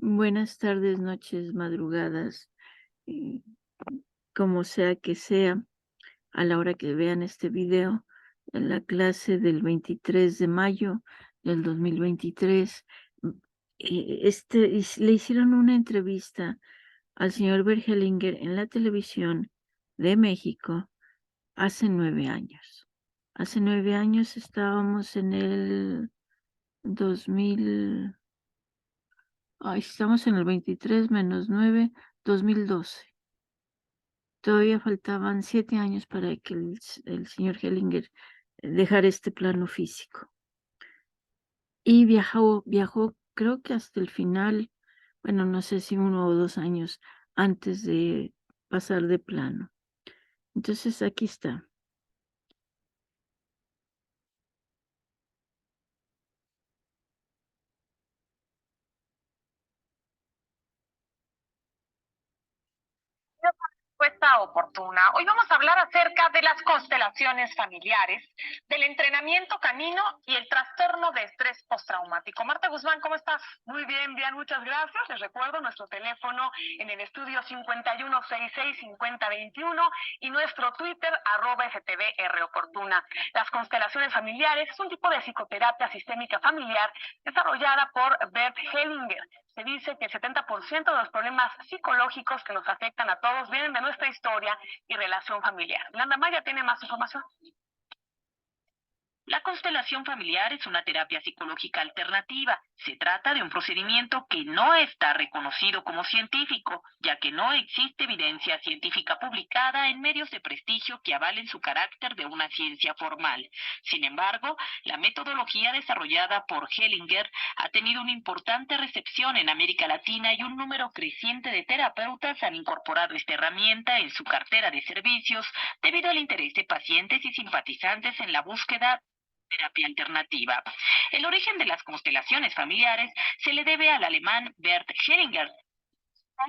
Buenas tardes, noches, madrugadas, eh, como sea, a la hora que vean este video, en la clase del 23 de mayo del 2023, mm, le hicieron una entrevista al señor Bergelinger en la televisión de México hace 9 años. Hace 9 años estábamos en el 2000. Estamos en el 23 menos 9, 2012. Todavía faltaban 7 años para que el señor Hellinger dejara este plano físico. Y viajó creo que hasta el final, bueno, no sé si 1 o 2 años antes de pasar de plano. Entonces aquí está. Respuesta oportuna. Hoy vamos a hablar acerca de las constelaciones familiares, del entrenamiento canino y el trastorno de estrés postraumático. Marta Guzmán, ¿cómo estás? Muy bien, muchas gracias. Les recuerdo nuestro teléfono en el estudio 5166-5021 y nuestro Twitter @FTVR Oportuna. Las constelaciones familiares es un tipo de psicoterapia sistémica familiar desarrollada por Bert Hellinger. Se dice que el 70% de los problemas psicológicos que nos afectan a todos vienen de nuestra historia y relación familiar. Landa Maya tiene más información. La constelación familiar es una terapia psicológica alternativa. Se trata de un procedimiento que no está reconocido como científico, ya que no existe evidencia científica publicada en medios de prestigio que avalen su carácter de una ciencia formal. Sin embargo, la metodología desarrollada por Hellinger ha tenido una importante recepción en América Latina y un número creciente de terapeutas han incorporado esta herramienta en su cartera de servicios debido al interés de pacientes y simpatizantes en la búsqueda terapia alternativa. El origen de las constelaciones familiares se le debe al alemán Bert Hellinger,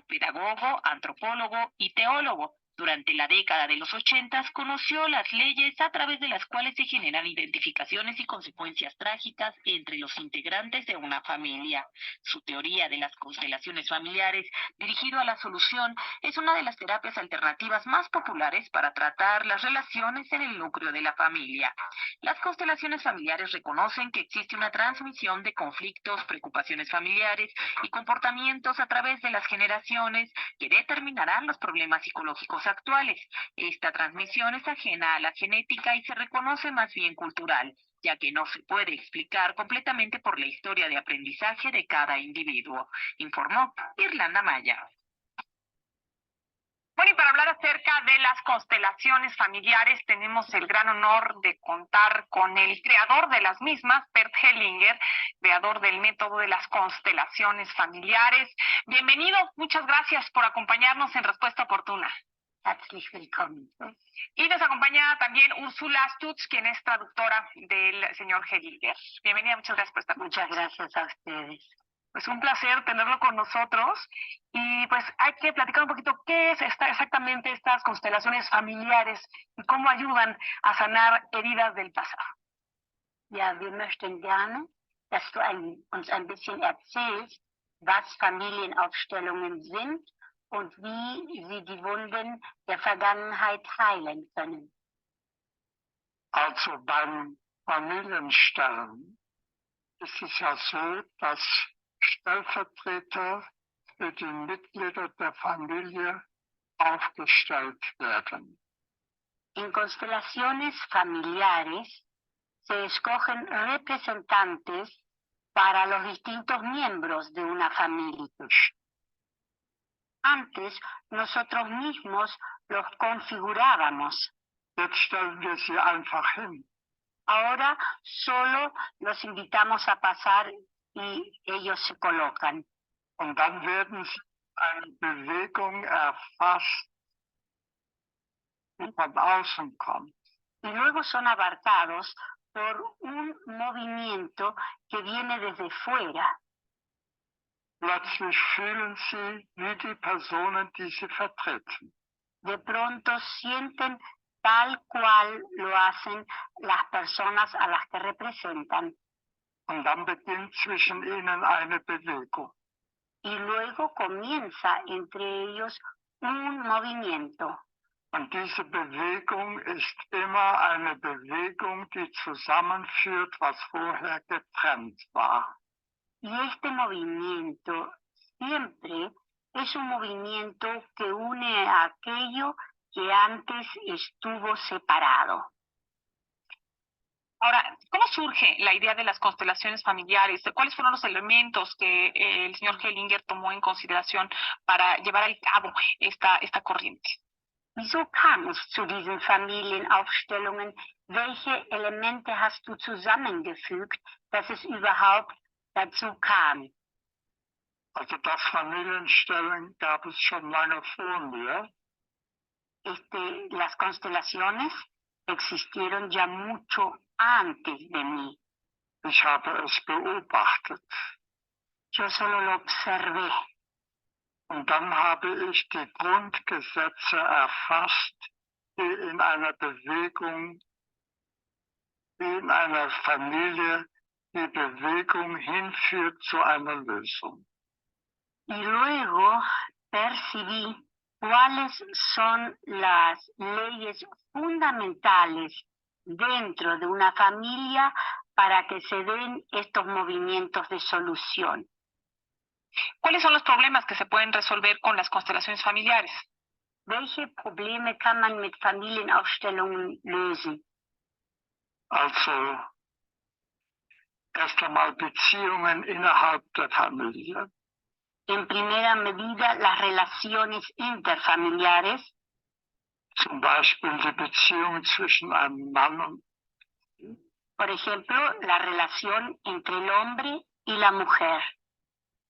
pedagogo, antropólogo y teólogo. Durante la década de los 80 conoció las leyes a través de las cuales se generan identificaciones y consecuencias trágicas entre los integrantes de una familia. Su teoría de las constelaciones familiares, dirigido a la solución, es una de las terapias alternativas más populares para tratar las relaciones en el núcleo de la familia. Las constelaciones familiares reconocen que existe una transmisión de conflictos, preocupaciones familiares y comportamientos a través de las generaciones que determinarán los problemas psicológicos actuales. Esta transmisión es ajena a la genética y se reconoce más bien cultural, ya que no se puede explicar completamente por la historia de aprendizaje de cada individuo, informó Irlanda Maya. Bueno, y para hablar acerca de las constelaciones familiares, tenemos el gran honor de contar con el creador de las mismas, Bert Hellinger, creador del método de las constelaciones familiares. Bienvenido, muchas gracias por acompañarnos en Respuesta Oportuna. Herzlich willkommen. Y nos acompaña también Úrsula Stutz, quien es traductora del señor Hellinger. Bienvenida, muchas gracias por estar. Muchas gracias a ustedes. Pues un placer tenerlo con nosotros y pues hay que platicar un poquito qué es exactamente estas constelaciones familiares y cómo ayudan a sanar heridas del pasado. Ja, wir möchten gerne, dass du uns ein bisschen erzählst, was Familienaufstellungen sind und wie sie die Wunden der Vergangenheit heilen können. Also beim Familienstellen ist es ja so, dass Stellvertreter für die Mitglieder der Familie aufgestellt werden. En constelaciones familiares se escogen representantes para los distintos miembros de una familia. Antes nosotros mismos los configurábamos. Jetzt stellen wir sie einfach hin. Ahora solo los invitamos a pasar y ellos se colocan. Und dann werden sie eine Bewegung erfasst, die von außen kommt. Y luego son abarcados por un movimiento que viene desde fuera. Plötzlich fühlen sie wie die Personen, die sie vertreten. De pronto sienten tal cual lo hacen las personas a las que representan. Und dann beginnt zwischen ihnen eine Bewegung. y luego comienza entre ellos un movimiento. Und diese Bewegung ist immer eine Bewegung, die zusammenführt, was vorher getrennt war. Y este movimiento siempre es un movimiento que une a aquello que antes estuvo separado. Ahora, ¿cómo surge la idea de las constelaciones familiares? ¿Cuáles fueron los elementos que el señor Hellinger tomó en consideración para llevar al cabo esta corriente? Wieso kam es zu diesen Familienaufstellungen? Welche Elemente hast du zusammengefügt, dass es überhaupt dazu kam? Also das Familienstellen gab es schon lange vor mir. Las constelaciones existieron ya mucho antes de mí. Ich habe es beobachtet. Yo solo lo observé. Und dann habe ich die Grundgesetze erfasst, die in einer Bewegung, wie in einer Familie, die Bewegung hinführt zu einer Lösung. Y luego percibí cuáles son las leyes fundamentales dentro de una familia para que se den estos movimientos de solución. ¿Cuáles son los problemas que se pueden resolver con las constelaciones familiares? Welche Probleme kann man mit Familienaufstellungen lösen? Also erst einmal Beziehungen innerhalb der Familie. En primera medida, las relaciones interfamiliares. Zum Beispiel die Beziehung zwischen einem Mann und Por ejemplo, la relación entre el hombre y la mujer.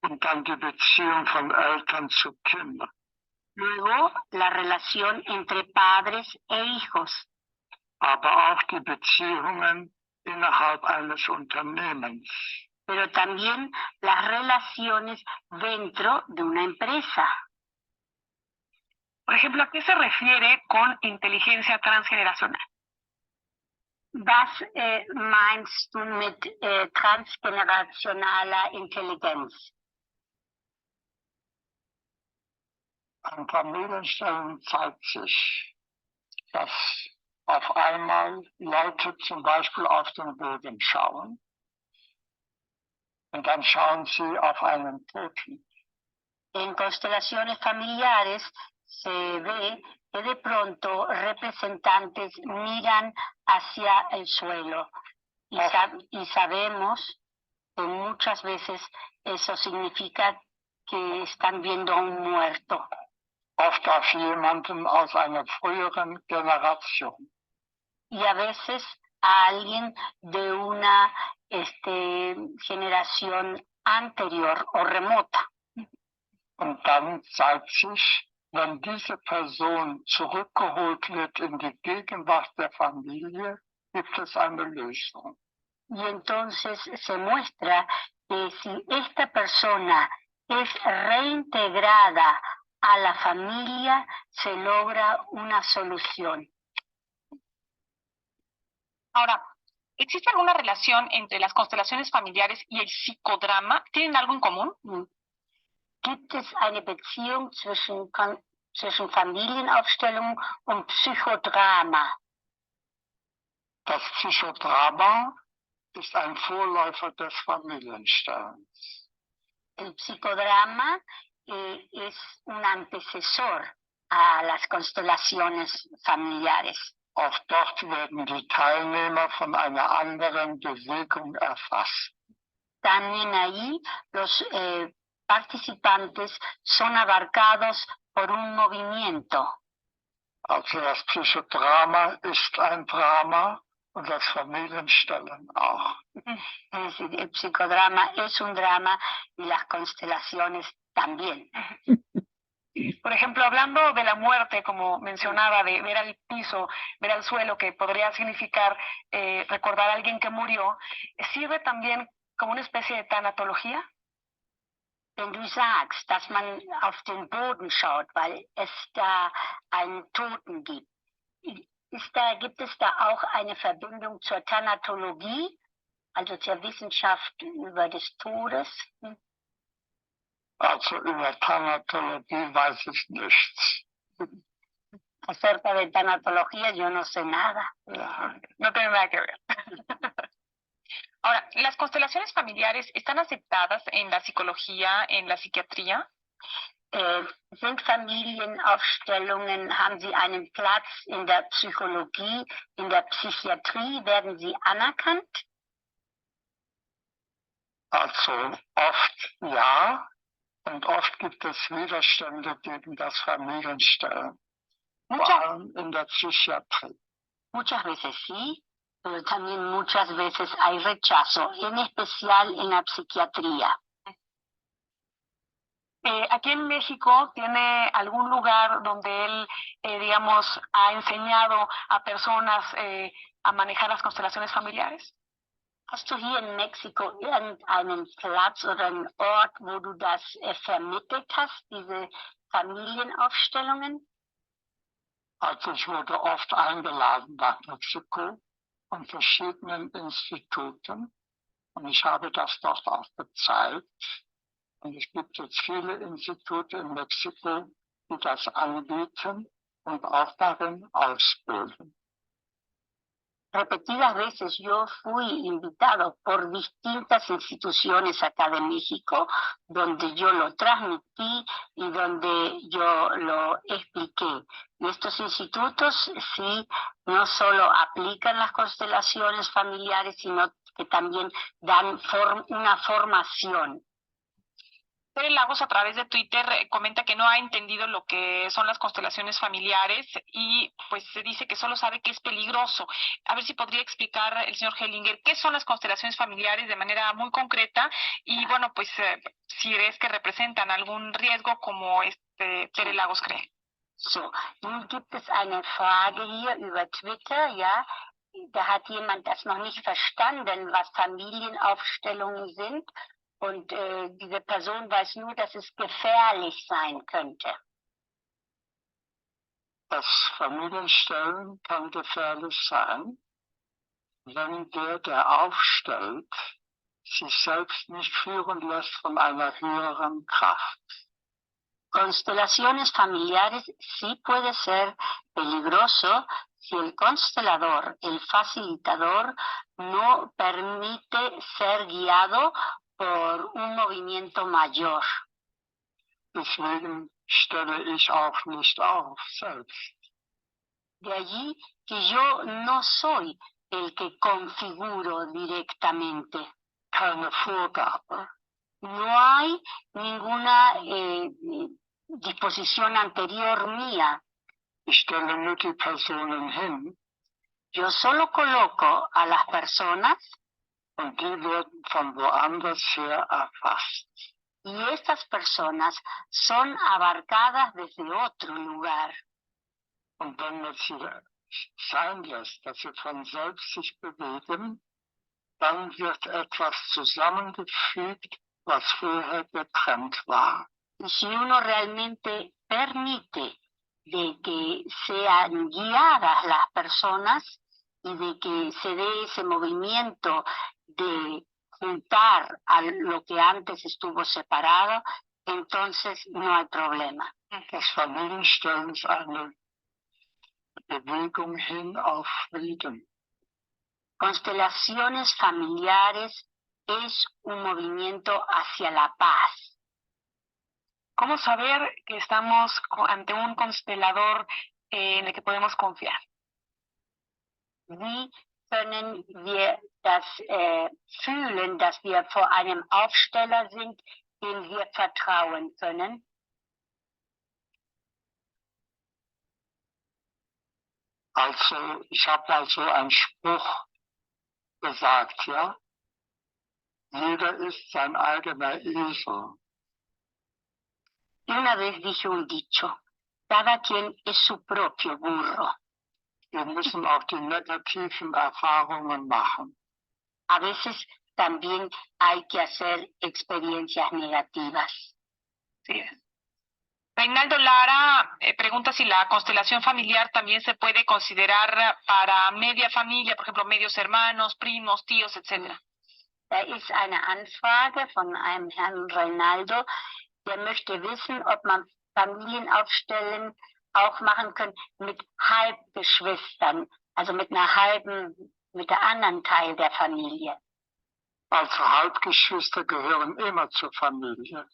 und dann die Beziehung von Eltern zu Kindern. Luego, la relación entre padres e hijos. Aber auch die Beziehungen innerhalb eines Unternehmens. Pero también las relaciones dentro de una empresa. Por ejemplo, ¿a qué se refiere con inteligencia transgeneracional? Was meinst du mit transgenerationaler Intelligenz? An Familienstellen zeigt sich, dass auf einmal Leute zum Beispiel auf den Boden schauen und dann schauen sie auf einen Toten. En constelaciones familiares se ve que de pronto representantes miran hacia el suelo y sabemos que muchas veces eso significa que están viendo a un muerto. Oft auf jemanden aus einer früheren Generation. Y a veces a alguien de una generación anterior o remota. Und dann zeigt sich, wenn diese Person zurückgeholt wird in die Gegenwart der Familie, gibt es eine Lösung. Y entonces se muestra que si esta persona es reintegrada a la familia, se logra una solución. Ahora, ¿existe alguna relación entre las constelaciones familiares y el psicodrama? ¿Tienen algo en común? Gibt es eine Beziehung zwischen Familienaufstellung und Psychodrama? Das Psychodrama ist ein Vorläufer des Familiensterns. El psicodrama es un antecesor a las constelaciones familiares. Auch dort werden die Teilnehmer von einer anderen Bewegung erfasst. También ahí los participantes son abarcados por un movimiento. Also das Psychodrama ist ein Drama und das Familienstellen auch. Es decir, el psicodrama es un drama y las constelaciones también. Por ejemplo, hablando de la muerte, como mencionaba, de ver al piso, ver al suelo, que podría significar recordar a alguien que murió, ¿sirve también como una especie de tanatología? Wenn du sagst, dass man auf den Boden schaut, weil es da einen Toten gibt, gibt es da auch eine Verbindung zur Thanatologie, also zur Wissenschaft über des Todes? Also über Thanatologie weiß ich nichts. Acerca de tanatología yo no sé nada. Ja. No tiene nada que ver. Ahora, ¿las constelaciones familiares están aceptadas en la psicología, en la psiquiatría? Sind Familienaufstellungen, haben sie einen Platz in der Psychologie, in der Psychiatrie? Werden sie anerkannt? Also oft ja, und oft gibt es Widerstände gegen das Familienstellen, vor allem in der Psychiatrie. Muchas veces sí, pero también muchas veces hay rechazo, en especial en la psiquiatría. Aquí en México, ¿tiene algún lugar donde él, digamos, ha enseñado a personas a manejar las constelaciones familiares? Hast du hier in Mexiko irgendeinen Platz oder einen Ort, wo du das vermittelt hast, diese Familienaufstellungen? Also ich wurde oft eingeladen nach Mexiko von verschiedenen Instituten und ich habe das dort auch gezeigt. Und es gibt jetzt viele Institute in Mexiko, die das anbieten und auch darin ausbilden. Repetidas veces yo fui invitado por distintas instituciones acá de México, donde yo lo transmití y donde yo lo expliqué. Y estos institutos sí no solo aplican las constelaciones familiares, sino que también dan una formación. Tere Lagos, a través de Twitter, comenta que no ha entendido lo que son las constelaciones familiares y pues se dice que solo sabe que es peligroso. A ver si podría explicar el señor Hellinger qué son las constelaciones familiares de manera muy concreta y bueno, pues si es que representan algún riesgo como Tere Lagos cree. So, nun gibt es eine Frage hier über Twitter, ja. Da hat jemand das noch nicht verstanden, was Familienaufstellungen sind. Und diese Person weiß nur, dass es gefährlich sein könnte. Das Familienstellen kann gefährlich sein, wenn der aufstellt, sich selbst nicht führen lässt von einer höheren Kraft. Constelaciones familiares sí puede ser peligroso si el constelador, el facilitador, no permite ser guiado por un movimiento mayor. Deswegen stelle ich auch nicht auf selbst. De allí que yo no soy el que configuro directamente. Keine Vorgabe. No hay ninguna disposición anterior mía. Ich stelle nur die Personen hin. Yo solo coloco a las personas und die werden von woanders her erfasst. Y estas personas son abarcadas desde otro lugar. Und wenn man sie sein lässt, dass sie von selbst sich bewegen, dann wird etwas zusammengefügt, was vorher getrennt war. Y si uno realmente permite de que sean guiadas las personas y de que se dé ese movimiento de juntar a lo que antes estuvo separado, entonces no hay problema. Das Familienstellen ist eine Bewegung hin auf Frieden. Constelaciones familiares es un movimiento hacia la paz. ¿Cómo saber que estamos ante un constelador en el que podemos confiar? Wie können wir das fühlen, dass wir vor einem Aufsteller sind, dem wir vertrauen können? Also, ich habe mal so einen Spruch gesagt, ja. Jeder ist sein eigener Esel. Una vez dije un dicho, cada quien es su propio burro. Wir müssen auch die negativen Erfahrungen machen. A veces también hay que hacer experiencias negativas. Sí. Reinaldo Lara pregunta si la constelación familiar también se puede considerar para media familia, por ejemplo, medios hermanos, primos, tíos, etc. Da ist eine Anfrage von einem Herrn Reinaldo. Der möchte wissen, ob man Familienaufstellen auch machen kann mit Halbgeschwistern, also mit der anderen Teil der Familie. Also Halbgeschwister gehören immer zur Familie.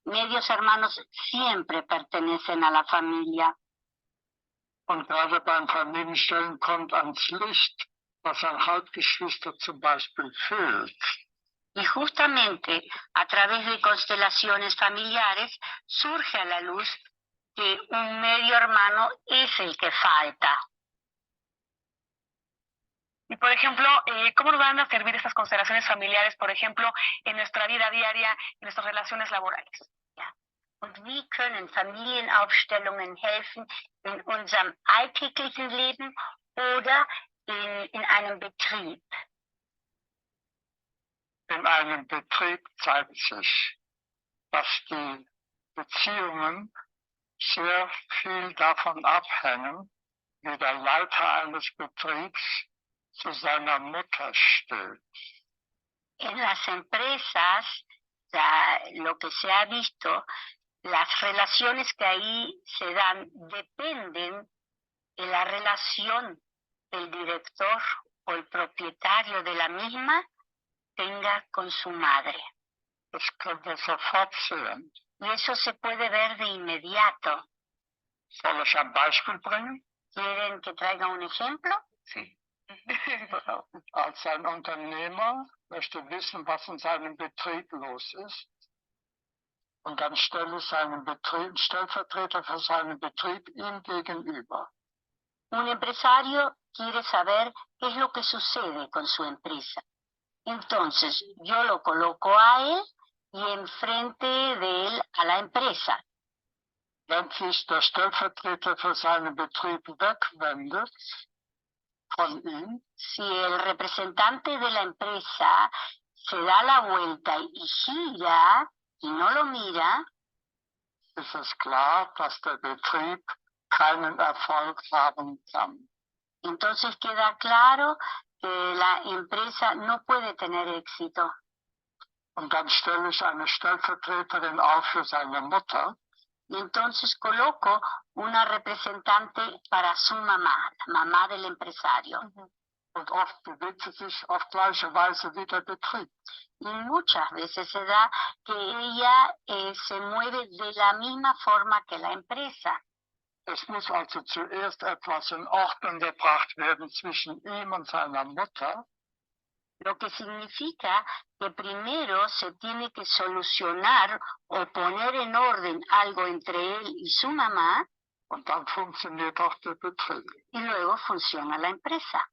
Medios hermanos siempre pertenecen a la familia. Und gerade beim Familienstellen kommt ans Licht, was ein Halbgeschwister zum Beispiel fehlt. Y justamente a través de constelaciones familiares surge a la luz que un medio hermano es el que falta. Y por ejemplo, ¿cómo nos van a servir estas constelaciones familiares, por ejemplo, en nuestra vida diaria, en nuestras relaciones laborales? Und wie können Familienaufstellungen helfen in unserem alltäglichen Leben oder in einem Betrieb? In einem Betrieb zeigt sich, dass die Beziehungen sehr viel davon abhängen, wie der Leiter eines Betriebs zu seiner Mutter steht. En las empresas, lo que se ha visto, las relaciones que ahí se dan dependen de la relación del director o el propietario de la misma tenga con su madre. Das können wir sofort sehen. Y eso se puede ver de inmediato. Soll ich ein Beispiel bringen? ¿Quieren que traiga un ejemplo? Sí. Als ein Unternehmer möchte wissen, was in seinem Betrieb los ist. Und dann stelle ich seinen Stellvertreter für seinen Betrieb ihm gegenüber. Un empresario quiere saber qué es lo que sucede con su empresa. Entonces, yo lo coloco a él y enfrente de él a la empresa. Wenn sich der Stellvertreter für seinen Betrieb wegwendet von ihm, si el representante de la empresa se da la vuelta y gira y no lo mira, ist es klar, dass der Betrieb keinen Erfolg haben kann. Entonces queda claro que la empresa no puede tener éxito. Und dann stelle ich eine Stellvertreterin auf für seine Mutter. Y entonces coloco una representante para su mamá, la mamá del empresario. Und oft bewegt sie sich auf gleiche Weise wie der Betrieb. Y muchas veces se da que ella se mueve de la misma forma que la empresa. Es muss also zuerst etwas in Ordnung gebracht werden zwischen ihm und seiner Mutter. Lo que significa que primero se tiene que solucionar o poner en orden algo entre él y su mamá. Und dann funktioniert auch der Betrieb. Y luego funciona la empresa.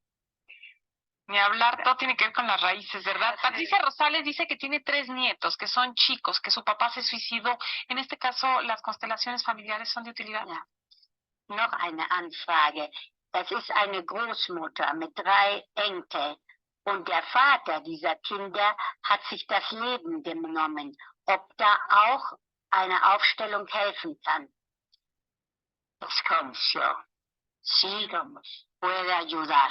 Ni hablar, todo tiene que ver con las raíces, ¿verdad? Patricia Rosales dice que tiene 3 nietos, que son chicos, que su papá se suicidó. En este caso, las constelaciones familiares son de utilidad. Ja. Noch eine Anfrage. Das ist eine Großmutter mit 3 Enkeln. Und der Vater dieser Kinder hat sich das Leben genommen. Ob da auch eine Aufstellung helfen kann? Das kann es, ja. Sí, puede ayudar.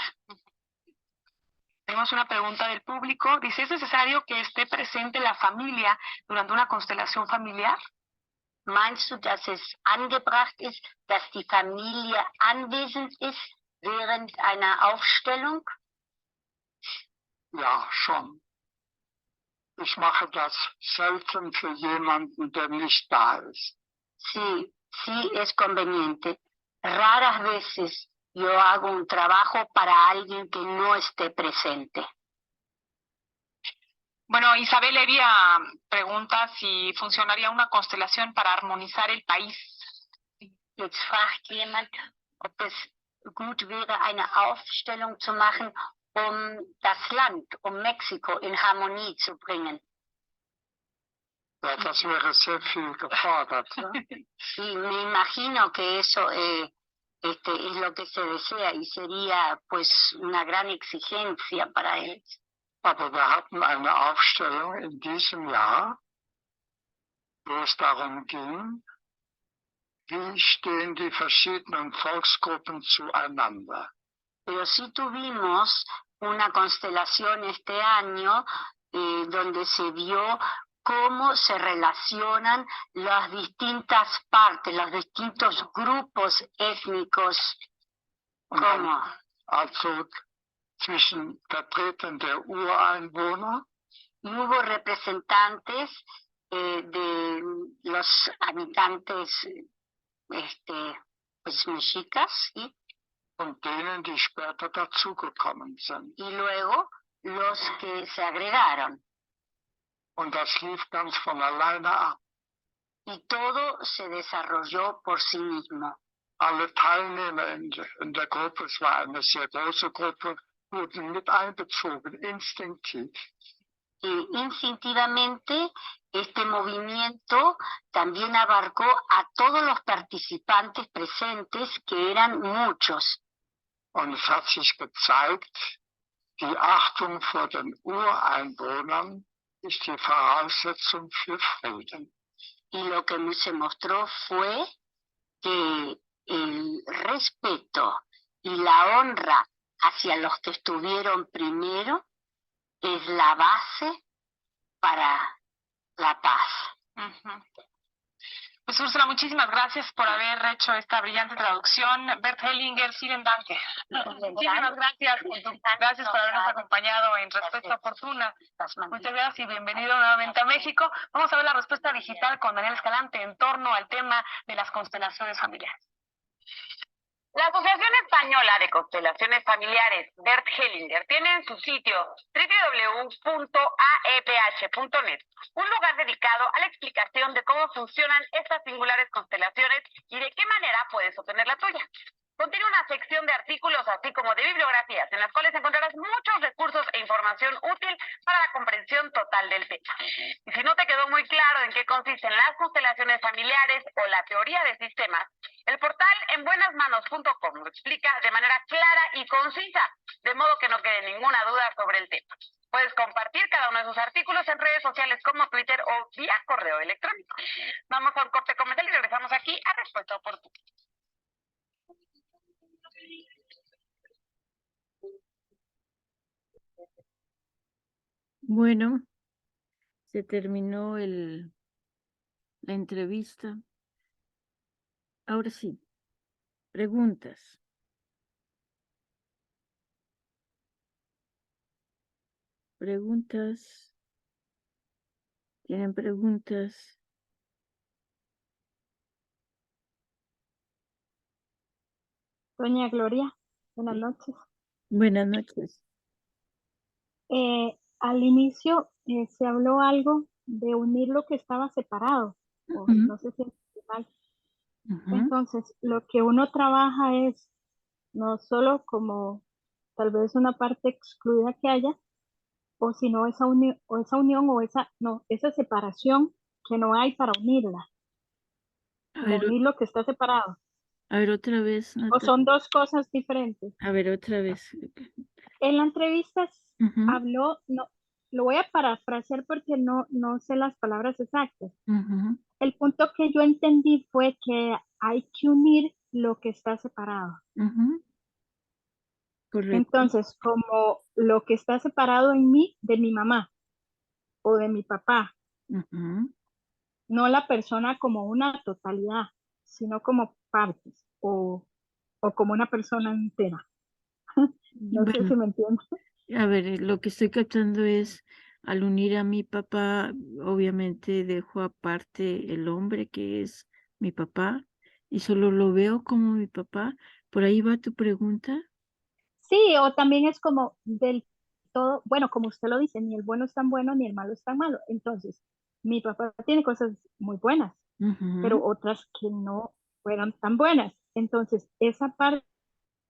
Tenemos una pregunta del público. Dice, ¿es necesario que esté presente la familia durante una constelación familiar? Meinst du, dass es angebracht ist, dass die Familie anwesend ist während einer Aufstellung? Ja, schon. Ich mache das selten für jemanden, der nicht da ist. Sí, sí es conveniente. Raras veces yo hago un trabajo para alguien que no esté presente. Bueno, Isabel Evia pregunta si funcionaría una constelación para armonizar el país. Jetzt fragt jemand, ob es gut wäre, eine Aufstellung zu machen, das Land, Mexiko in Harmonie zu bringen. Ja, das wäre sehr viel gefordert. Ja? Sí, me imagino que eso es lo que se desea y sería pues una gran exigencia para él. Aber wir hatten eine Aufstellung in diesem Jahr, wo es darum ging, wie stehen die verschiedenen Volksgruppen zueinander. Pero sí tuvimos una constelación este año donde se vio cómo se relacionan las distintas partes, los distintos grupos étnicos, Und dann cómo. also zwischen Vertretern der Ureinwohner Y hubo representantes de los habitantes pues mexicas, ¿sí? und denen, die später dazugekommen sind. Y luego los que se agregaron. Und das lief ganz von alleine ab. Y todo se desarrolló por sí mismo. Alle Teilnehmer in der Gruppe, es war eine sehr große Gruppe, wurden mit einbezogen, instinktiv. Y instintivamente este movimiento también abarcó a todos los participantes presentes, que eran muchos. Und es hat sich gezeigt, die Achtung vor den Ureinwohnern ist die Voraussetzung für Frieden. Y lo que se mostró fue que el respeto y la honra hacia los que estuvieron primero es la base para la paz. Pues Úrsula, muchísimas gracias por haber hecho esta brillante traducción. Bert Hellinger, vielen Dank. Muchísimas gracias. Gracias por habernos acompañado en Respuesta Oportuna. Muchas gracias y bienvenido nuevamente a México. Vamos a ver la respuesta digital con Daniel Escalante en torno al tema de las constelaciones familiares. La Asociación Española de Constelaciones Familiares, Bert Hellinger, tiene en su sitio www.aeph.net un lugar dedicado a la explicación de cómo funcionan estas singulares constelaciones y de qué manera puedes obtener la tuya. Contiene una sección de artículos así como de bibliografías en las cuales encontrarás muchos recursos e información útil para la comprensión total del tema. Y si no te quedó muy claro en qué consisten las constelaciones familiares o la teoría de sistemas, el portal enbuenasmanos.com lo explica de manera clara y concisa, de modo que no quede ninguna duda sobre el tema. Puedes compartir cada uno de sus artículos en redes sociales como Twitter o vía correo electrónico. Vamos a un corte comercial y regresamos aquí a Respuesta Oportuna. Bueno, se terminó la entrevista. Ahora sí, preguntas. Preguntas. ¿Tienen preguntas? Doña Gloria, buenas noches. Buenas noches. Al inicio se habló algo de unir lo que estaba separado, o Ujú. no sé si entendí mal. Ujú. Entonces, lo que uno trabaja es no solo como tal vez una parte excluida que haya, o sino esa unión o esa separación que no hay para unirla, A como ver, unir lo que está separado. otra vez, O Natalia. son dos cosas diferentes. A ver, otra vez. En la entrevista Ujú. habló, no, lo voy a parafrasear porque no sé las palabras exactas. Ujú. El punto que yo entendí fue que hay que unir lo que está separado. Ujú. Correcto. Entonces, como lo que está separado en mí de mi mamá o de mi papá, Ujú. no la persona como una totalidad, sino como partes o como una persona entera. No sé Bueno, si me entiendes. a ver, lo que estoy captando es, al unir a mi papá, obviamente dejo aparte el hombre que es mi papá y solo lo veo como mi papá. ¿Por ahí va tu pregunta? Sí, o también es como del todo, bueno, como usted lo dice, ni el bueno es tan bueno ni el malo es tan malo. Entonces, mi papá tiene cosas muy buenas, Ujú. pero otras que no fueron tan buenas. Entonces, esa parte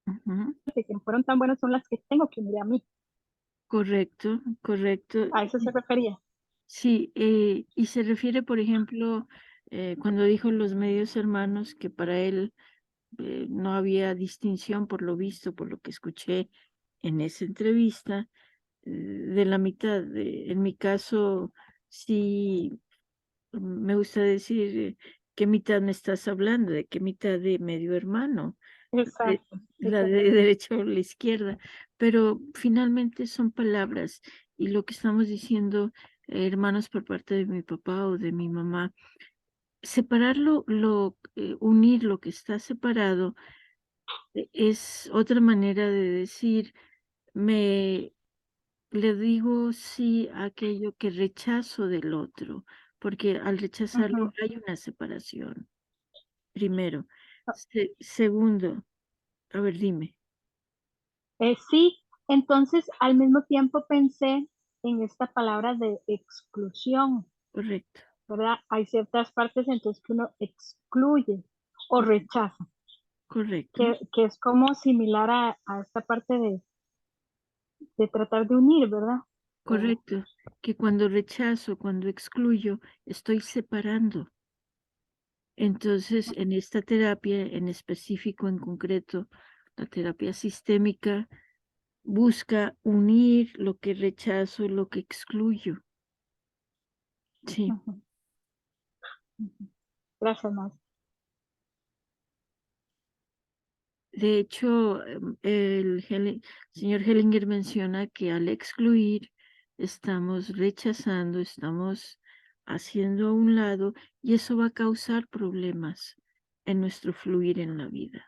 Ujú. que no fueron tan buenas son las que tengo que unir a mí. Correcto, correcto. A eso se refería. Sí, y se refiere, por ejemplo, cuando dijo los medios hermanos, que para él no había distinción, por lo visto, por lo que escuché en esa entrevista, de la mitad. En mi caso, sí, me gusta decir qué mitad me estás hablando, de qué mitad de medio hermano, Exacto. la de derecha o la izquierda, pero finalmente son palabras y lo que estamos diciendo hermanos por parte de mi papá o de mi mamá. Separarlo, unir lo que está separado es otra manera de decir, le digo sí a aquello que rechazo del otro, porque al rechazarlo Ujú. hay una separación, primero. Segundo, a ver, dime. Sí, entonces al mismo tiempo pensé en esta palabra de exclusión, Correcto, ¿verdad? Hay ciertas partes entonces que uno excluye o rechaza, correcto, que es como similar a esta parte de tratar de unir, ¿verdad? correcto. Que cuando rechazo, cuando excluyo, estoy separando. Entonces, en esta terapia, en específico, en concreto, la terapia sistémica busca unir lo que rechazo, lo que excluyo. Sí. Ujú, ujú. Gracias, maestra. De hecho, señor Hellinger menciona que al excluir estamos rechazando, estamos haciendo a un lado y eso va a causar problemas en nuestro fluir en la vida.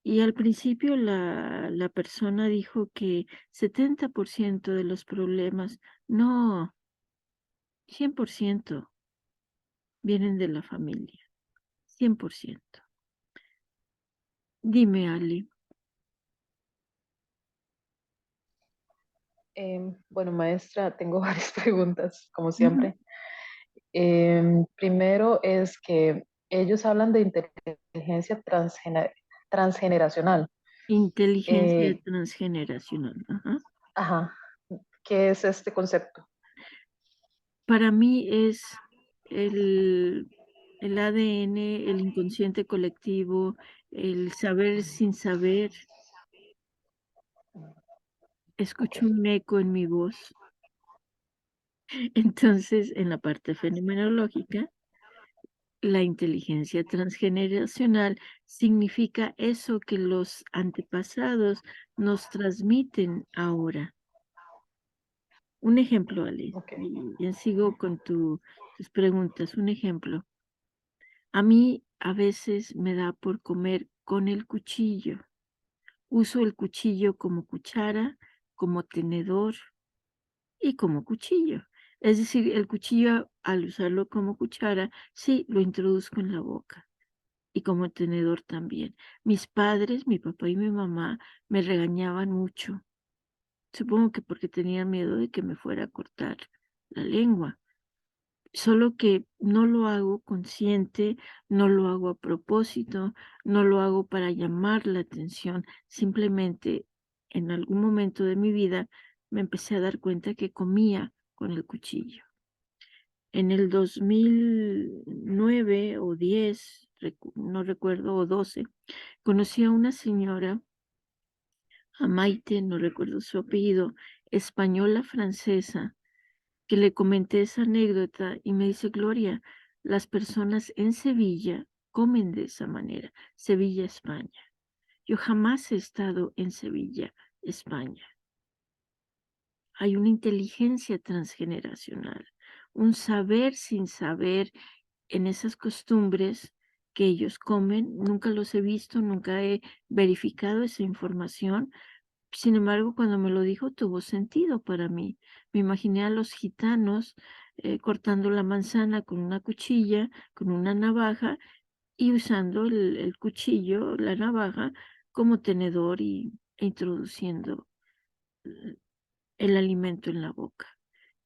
Y al principio la persona dijo que 70% de los problemas, no, 100% vienen de la familia, 100%. Dime, Ali. Bueno, maestra, tengo varias preguntas, como Ujú. siempre. Primero es que ellos hablan de inteligencia transgeneracional. Inteligencia Eh, transgeneracional. Ajá. ajá, ¿qué es este concepto? Para mí es el, el ADN, el inconsciente colectivo, el saber sin saber. Ok, Escucho un eco en mi voz. Entonces, en la parte fenomenológica, la inteligencia transgeneracional significa eso que los antepasados nos transmiten ahora. Un ejemplo, Ale, ok, y sigo con tus preguntas. Un ejemplo. A mí a veces me da por comer con el cuchillo. Uso el cuchillo como cuchara, como tenedor y como cuchillo. Es decir, el cuchillo, al usarlo como cuchara, sí, lo introduzco en la boca y como tenedor también. Mis padres, mi papá y mi mamá, me regañaban mucho. Supongo que porque tenían miedo de que me fuera a cortar la lengua. Solo que no lo hago consciente, no lo hago a propósito, no lo hago para llamar la atención. Simplemente en algún momento de mi vida me empecé a dar cuenta que comía con el cuchillo. En el 2009 o 10, no recuerdo, o 12, conocí a una señora, a Maite, no recuerdo su apellido, española francesa, que le comenté esa anécdota y me dice, Gloria, las personas en Sevilla comen de esa manera, Sevilla, España. Yo jamás he estado en Sevilla, España. Hay una inteligencia transgeneracional, un saber sin saber en esas costumbres que ellos comen. Nunca los he visto, nunca he verificado esa información. Sin embargo, cuando me lo dijo, tuvo sentido para mí. Me imaginé a los gitanos cortando la manzana con una cuchilla, con una navaja y usando el cuchillo, la navaja, como tenedor e introduciendo el alimento en la boca.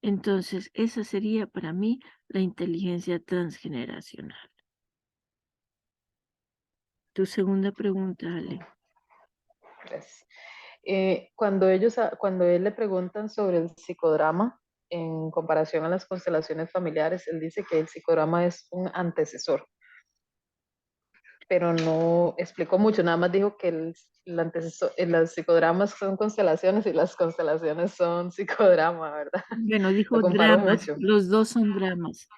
Entonces, esa sería para mí la inteligencia transgeneracional. Tu segunda pregunta, Ale. gracias. Cuando él le preguntan sobre el psicodrama en comparación a las constelaciones familiares, él dice que el psicodrama es un antecesor, pero no explicó mucho, nada más dijo que el antecesor, los psicodramas son constelaciones y las constelaciones son psicodrama, ¿verdad? Bueno, Lo dijo comparó dramas, mucho. los dos son dramas.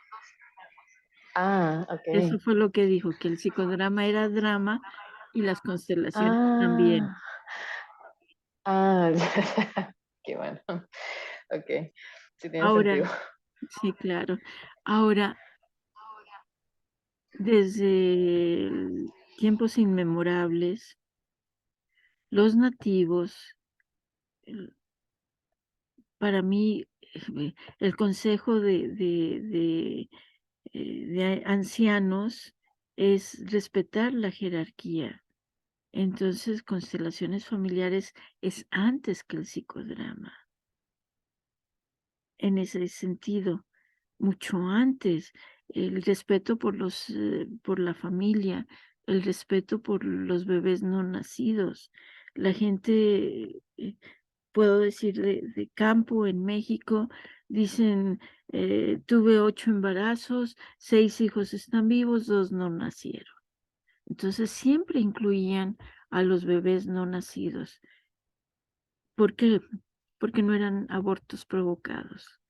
Ah, Eso ok. fue lo que dijo, que el psicodrama era drama y las constelaciones también. Ah, ah, qué bueno. Ok, sí tiene Ahora, sentido. sí, claro. Ahora, desde tiempos inmemorables, los nativos, el- para mí, el consejo de ancianos es respetar la jerarquía. Entonces, constelaciones familiares es antes que el psicodrama. En ese sentido, mucho antes, el respeto por la familia, el respeto por los bebés no nacidos. La gente, puedo decir, de campo en México, dicen, tuve 8 embarazos, 6 hijos están vivos, 2 no nacieron. Entonces siempre incluían a los bebés no nacidos. ¿Por qué? Porque no eran abortos provocados.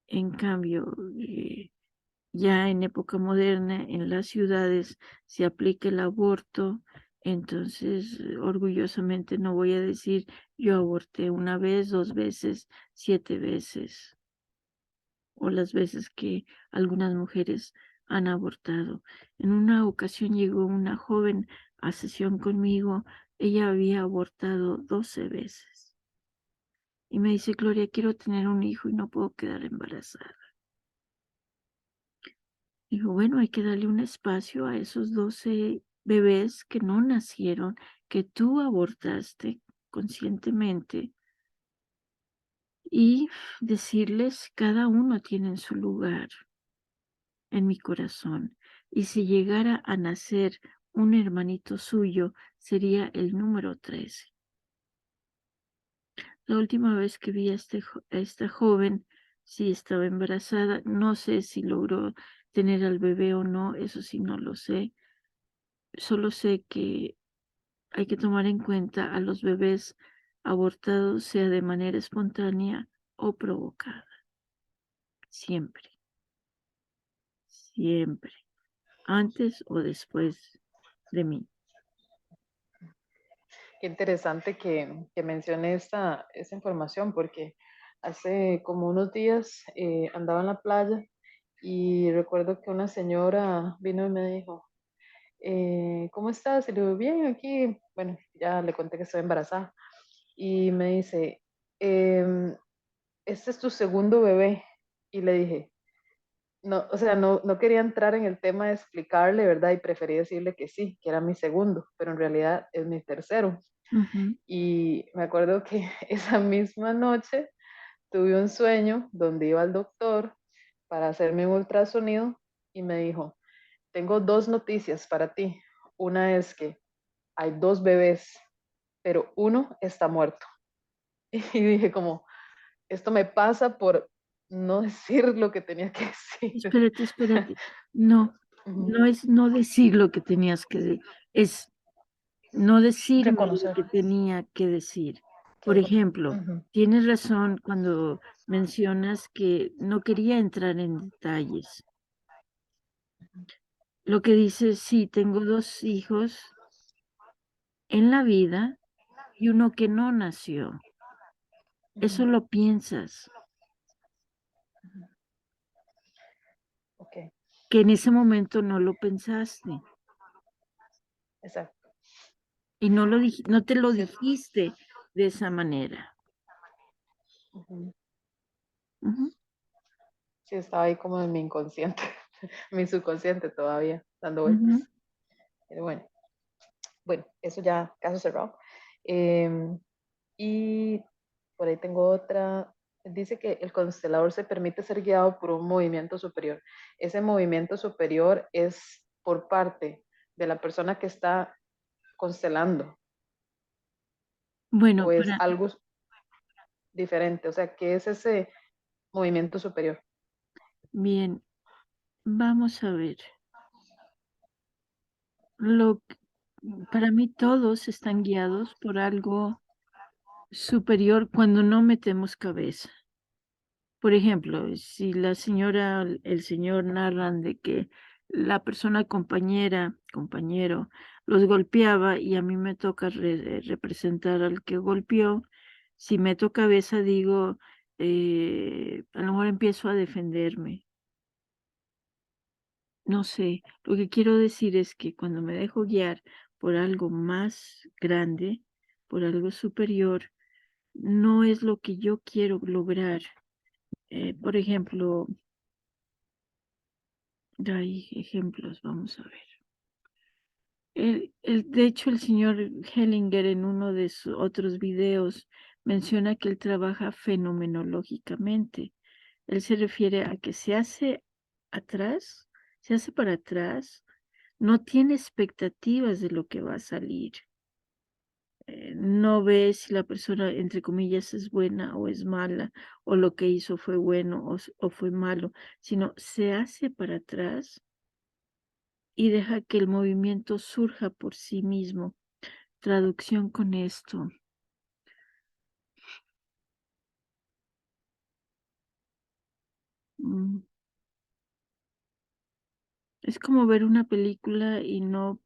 En cambio, ya en época moderna, en las ciudades se aplica el aborto, entonces orgullosamente no voy a decir yo aborté 1 vez, 2 veces, 7 veces, o las veces que algunas mujeres han abortado. En una ocasión llegó una joven a sesión conmigo, ella había abortado 12 veces. Y me dice, Gloria, quiero tener un hijo y no puedo quedar embarazada. Digo, bueno, hay que darle un espacio a esos 12 bebés que no nacieron, que tú abortaste conscientemente, y decirles, cada uno tiene su lugar en mi corazón. Y si llegara a nacer un hermanito suyo, sería el número 13. La última vez que vi a esta joven, sí estaba embarazada. No sé si logró tener al bebé o no, eso sí no lo sé. Solo sé que hay que tomar en cuenta a los bebés abortados, sea de manera espontánea o provocada. Siempre, siempre, antes o después de mí. Qué interesante que mencione esta información, porque hace como unos días andaba en la playa y recuerdo que una señora vino y me dijo, ¿cómo estás? Y le digo, bien, aquí, bueno, ya le conté que estoy embarazada. Y me dice, este es tu segundo bebé. Y le dije, no, o sea, no quería entrar en el tema de explicarle, ¿verdad? Y preferí decirle que sí, que era mi segundo, pero en realidad es mi tercero. Ujú. Y me acuerdo que esa misma noche tuve un sueño donde iba al doctor para hacerme un ultrasonido y me dijo, tengo 2 noticias para ti. Una es que hay 2 bebés, pero uno está muerto. Y dije como, esto me pasa por no decir lo que tenía que decir. Espérate. No, no es no decir lo que tenías que decir, es no decirme lo Reconocer. que tenía que decir. Por Que, ejemplo, tienes razón cuando mencionas que no quería entrar en detalles. Lo que dices, sí, tengo 2 hijos en la vida y uno que no nació. Eso lo piensas, ok, que en ese momento no lo pensaste exacto. y no te lo Sí, dijiste de esa manera. Ujú, sí, estaba ahí como en mi inconsciente, mi subconsciente todavía, dando vueltas. ujú. Pero bueno, eso ya, caso cerrado. Em, y por ahí tengo otra. Dice que el constelador se permite ser guiado por un movimiento superior. Ese movimiento superior es por parte de la persona que está constelando Bueno, o es algo diferente. O sea, ¿qué es ese movimiento superior? bien, vamos a ver. Lo, para mí todos están guiados por algo superior cuando no metemos cabeza. Por ejemplo, si la señora, el señor narran de que la persona compañero, los golpeaba y a mí me toca representar al que golpeó, si meto cabeza digo, a lo mejor empiezo a defenderme. No sé, lo que quiero decir es que cuando me dejo guiar por algo más grande, por algo superior, no es lo que yo quiero lograr. Por ejemplo, hay ejemplos, vamos a ver. De hecho, el señor Hellinger en uno de sus otros videos menciona que él trabaja fenomenológicamente. Él se refiere a que se hace atrás, se hace para atrás, no tiene expectativas de lo que va a salir. No ve si la persona, entre comillas, es buena o es mala, o lo que hizo fue bueno o fue malo, sino se hace para atrás y deja que el movimiento surja por sí mismo. Traducción con esto. Mm, Es como ver una película y no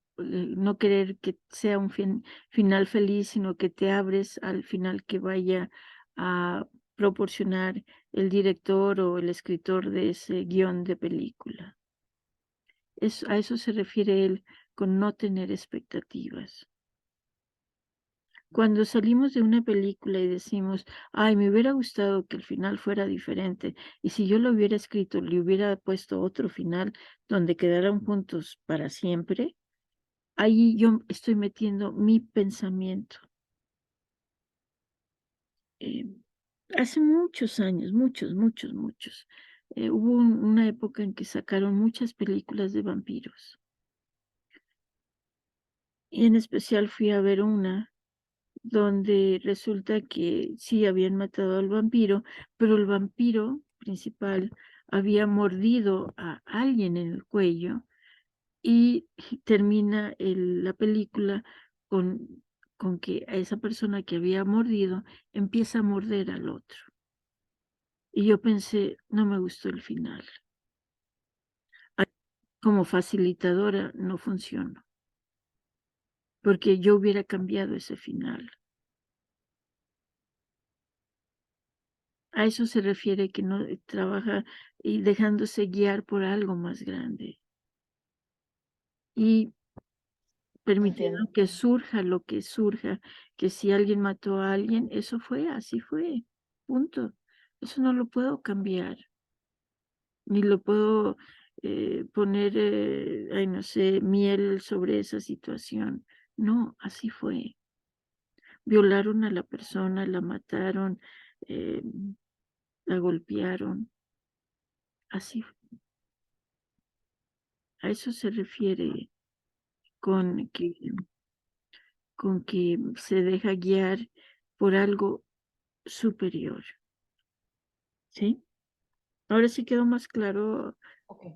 querer que sea un final feliz, sino que te abres al final que vaya a proporcionar el director o el escritor de ese guión de película. A eso se refiere él con no tener expectativas. Cuando salimos de una película y decimos, ay, me hubiera gustado que el final fuera diferente, y si yo lo hubiera escrito, le hubiera puesto otro final donde quedaran juntos para siempre, ahí yo estoy metiendo mi pensamiento. Eh, Hace muchos años, muchos, hubo una época en que sacaron muchas películas de vampiros. Y en especial fui a ver una donde resulta que sí habían matado al vampiro, pero el vampiro principal había mordido a alguien en el cuello y termina la película con, con que a esa persona que había mordido empieza a morder al otro. Y yo pensé, no me gustó el final. Como facilitadora no funcionó, porque yo hubiera cambiado ese final. A eso se refiere que no trabaja y dejándose guiar por algo más grande y permitiendo Entiendo. que surja lo que surja, que si alguien mató a alguien, eso fue, así fue, punto. Eso no lo puedo cambiar, ni lo puedo poner, ay, no sé, miel sobre esa situación. No, así fue. Violaron a la persona, la mataron, eh, la golpearon, así a eso se refiere con que se deja guiar por algo superior. ¿Sí? Ahora sí quedó más claro. Ok.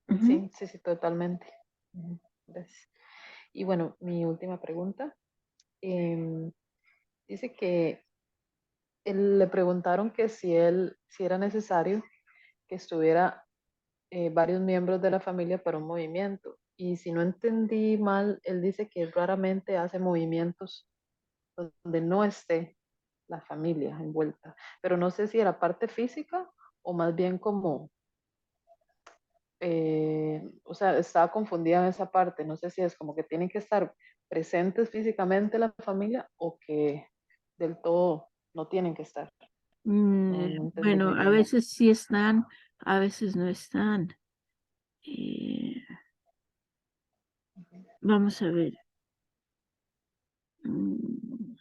Ujú. Sí, totalmente. Ujú, gracias. Y bueno, mi última pregunta. em, dice que le preguntaron que si era necesario que estuviera varios miembros de la familia para un movimiento. Y si no entendí mal, él dice que raramente hace movimientos donde no esté la familia envuelta. Pero no sé si era parte física o más bien como, o sea, estaba confundida en esa parte. No sé si es como que tienen que estar presentes físicamente la familia o que del todo no tienen que estar. No entendí Bueno, muy a bien. veces sí están, a veces no están. Eh, Vamos a ver. Mm,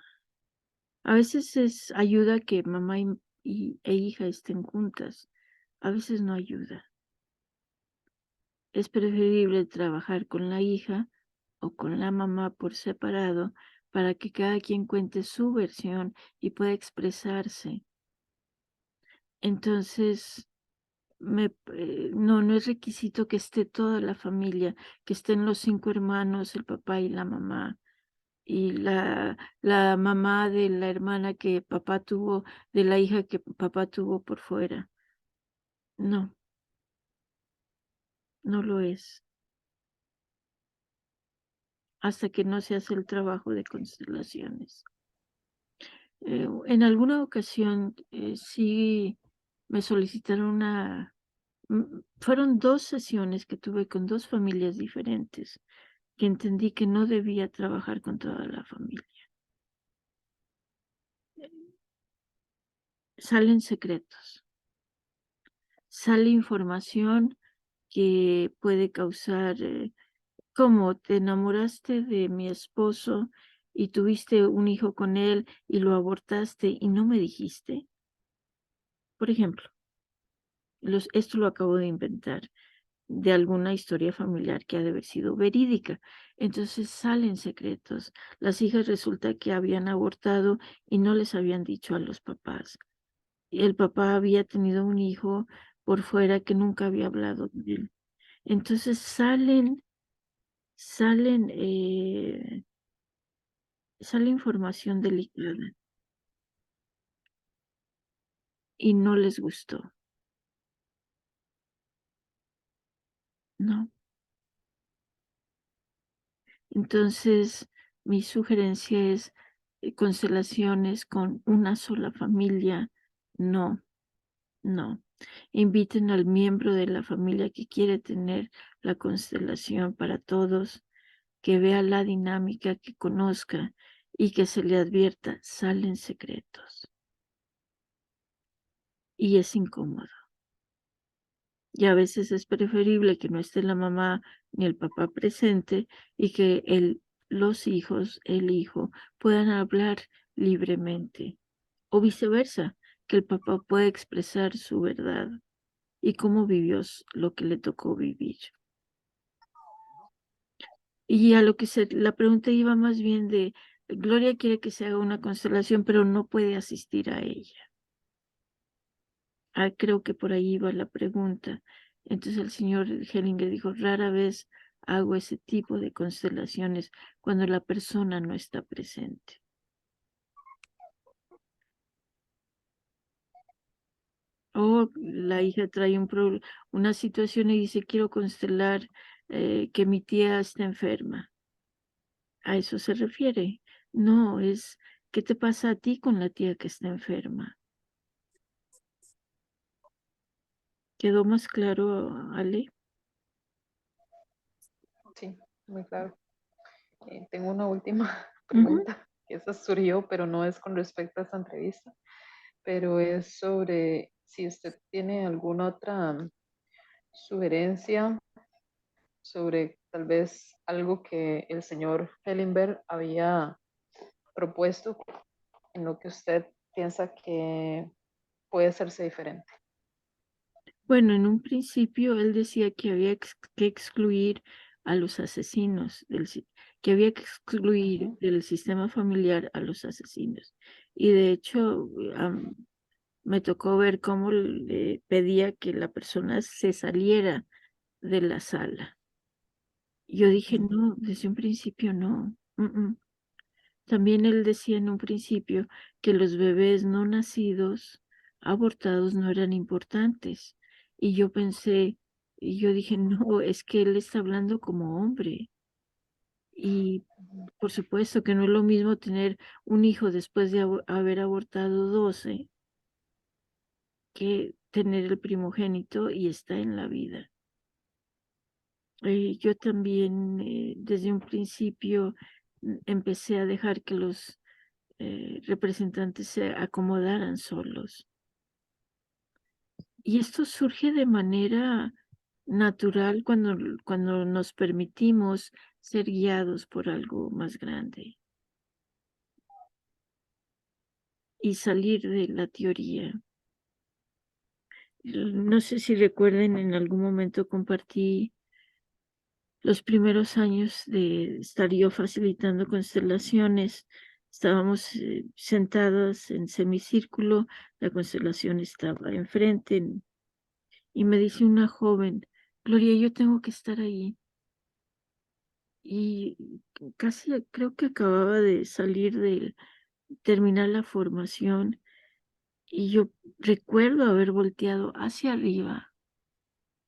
A veces es ayuda que mamá e hija estén juntas. A veces no ayuda. Es preferible trabajar con la hija o con la mamá por separado para que cada quien cuente su versión y pueda expresarse. Entonces, no es requisito que esté toda la familia, que estén los 5 hermanos, el papá y la mamá, y la mamá de la hermana que papá tuvo, de la hija que papá tuvo por fuera. No, no lo es, hasta que no se hace el trabajo de constelaciones. En alguna ocasión sí me solicitaron fueron 2 sesiones que tuve con 2 familias diferentes, que entendí que no debía trabajar con toda la familia. Salen secretos, sale información que puede causar, como te enamoraste de mi esposo y tuviste un hijo con él y lo abortaste y no me dijiste. Por ejemplo, esto lo acabo de inventar de alguna historia familiar que ha de haber sido verídica. Entonces salen secretos. Las hijas resulta que habían abortado y no les habían dicho a los papás. Y el papá había tenido un hijo por fuera que nunca había hablado de él. Entonces sale información delicada y no les gustó, ¿no? Entonces, mi sugerencia es constelaciones con una sola familia, no, no. Inviten al miembro de la familia que quiere tener la constelación para todos, que vea la dinámica, que conozca y que se le advierta, salen secretos. Y es incómodo. Y a veces es preferible que no esté la mamá ni el papá presente y que los hijos, el hijo, puedan hablar libremente. O viceversa, que el papá pueda expresar su verdad y cómo vivió lo que le tocó vivir. Y a lo que la pregunta iba más bien de, Gloria quiere que se haga una constelación, pero no puede asistir a ella. Creo que por ahí iba la pregunta. Entonces el señor Hellinger dijo, rara vez hago ese tipo de constelaciones cuando la persona no está presente. O la hija trae una situación y dice, quiero constelar que mi tía está enferma. ¿A eso se refiere? No, es, ¿qué te pasa a ti con la tía que está enferma? ¿Quedó más claro, Ale? Sí, muy claro. Tengo una última Ujú. pregunta, que esa surgió, pero no es con respecto a esta entrevista, pero es sobre si usted tiene alguna otra sugerencia sobre tal vez algo que el señor Hellenberg había propuesto en lo que usted piensa que puede hacerse diferente. Bueno, en un principio él decía que había que excluir a los asesinos, que había que excluir Ujú. del sistema familiar a los asesinos. Y de hecho, me tocó ver cómo le pedía que la persona se saliera de la sala. Yo dije, no, desde un principio no. También él decía en un principio que los bebés no nacidos, abortados, no eran importantes. Y yo pensé, y yo dije, no, es que él está hablando como hombre. Y por supuesto que no es lo mismo tener un hijo después de haber abortado 12 que tener el primogénito y está en la vida. Yo también desde un principio empecé a dejar que los representantes se acomodaran solos. Y esto surge de manera natural cuando nos permitimos ser guiados por algo más grande y salir de la teoría. No sé si recuerden, en algún momento compartí los primeros años de estar yo facilitando constelaciones. Estábamos sentadas en semicírculo, la constelación estaba enfrente y me dice una joven, Gloria, yo tengo que estar ahí. Y casi creo que acababa de terminar la formación y yo recuerdo haber volteado hacia arriba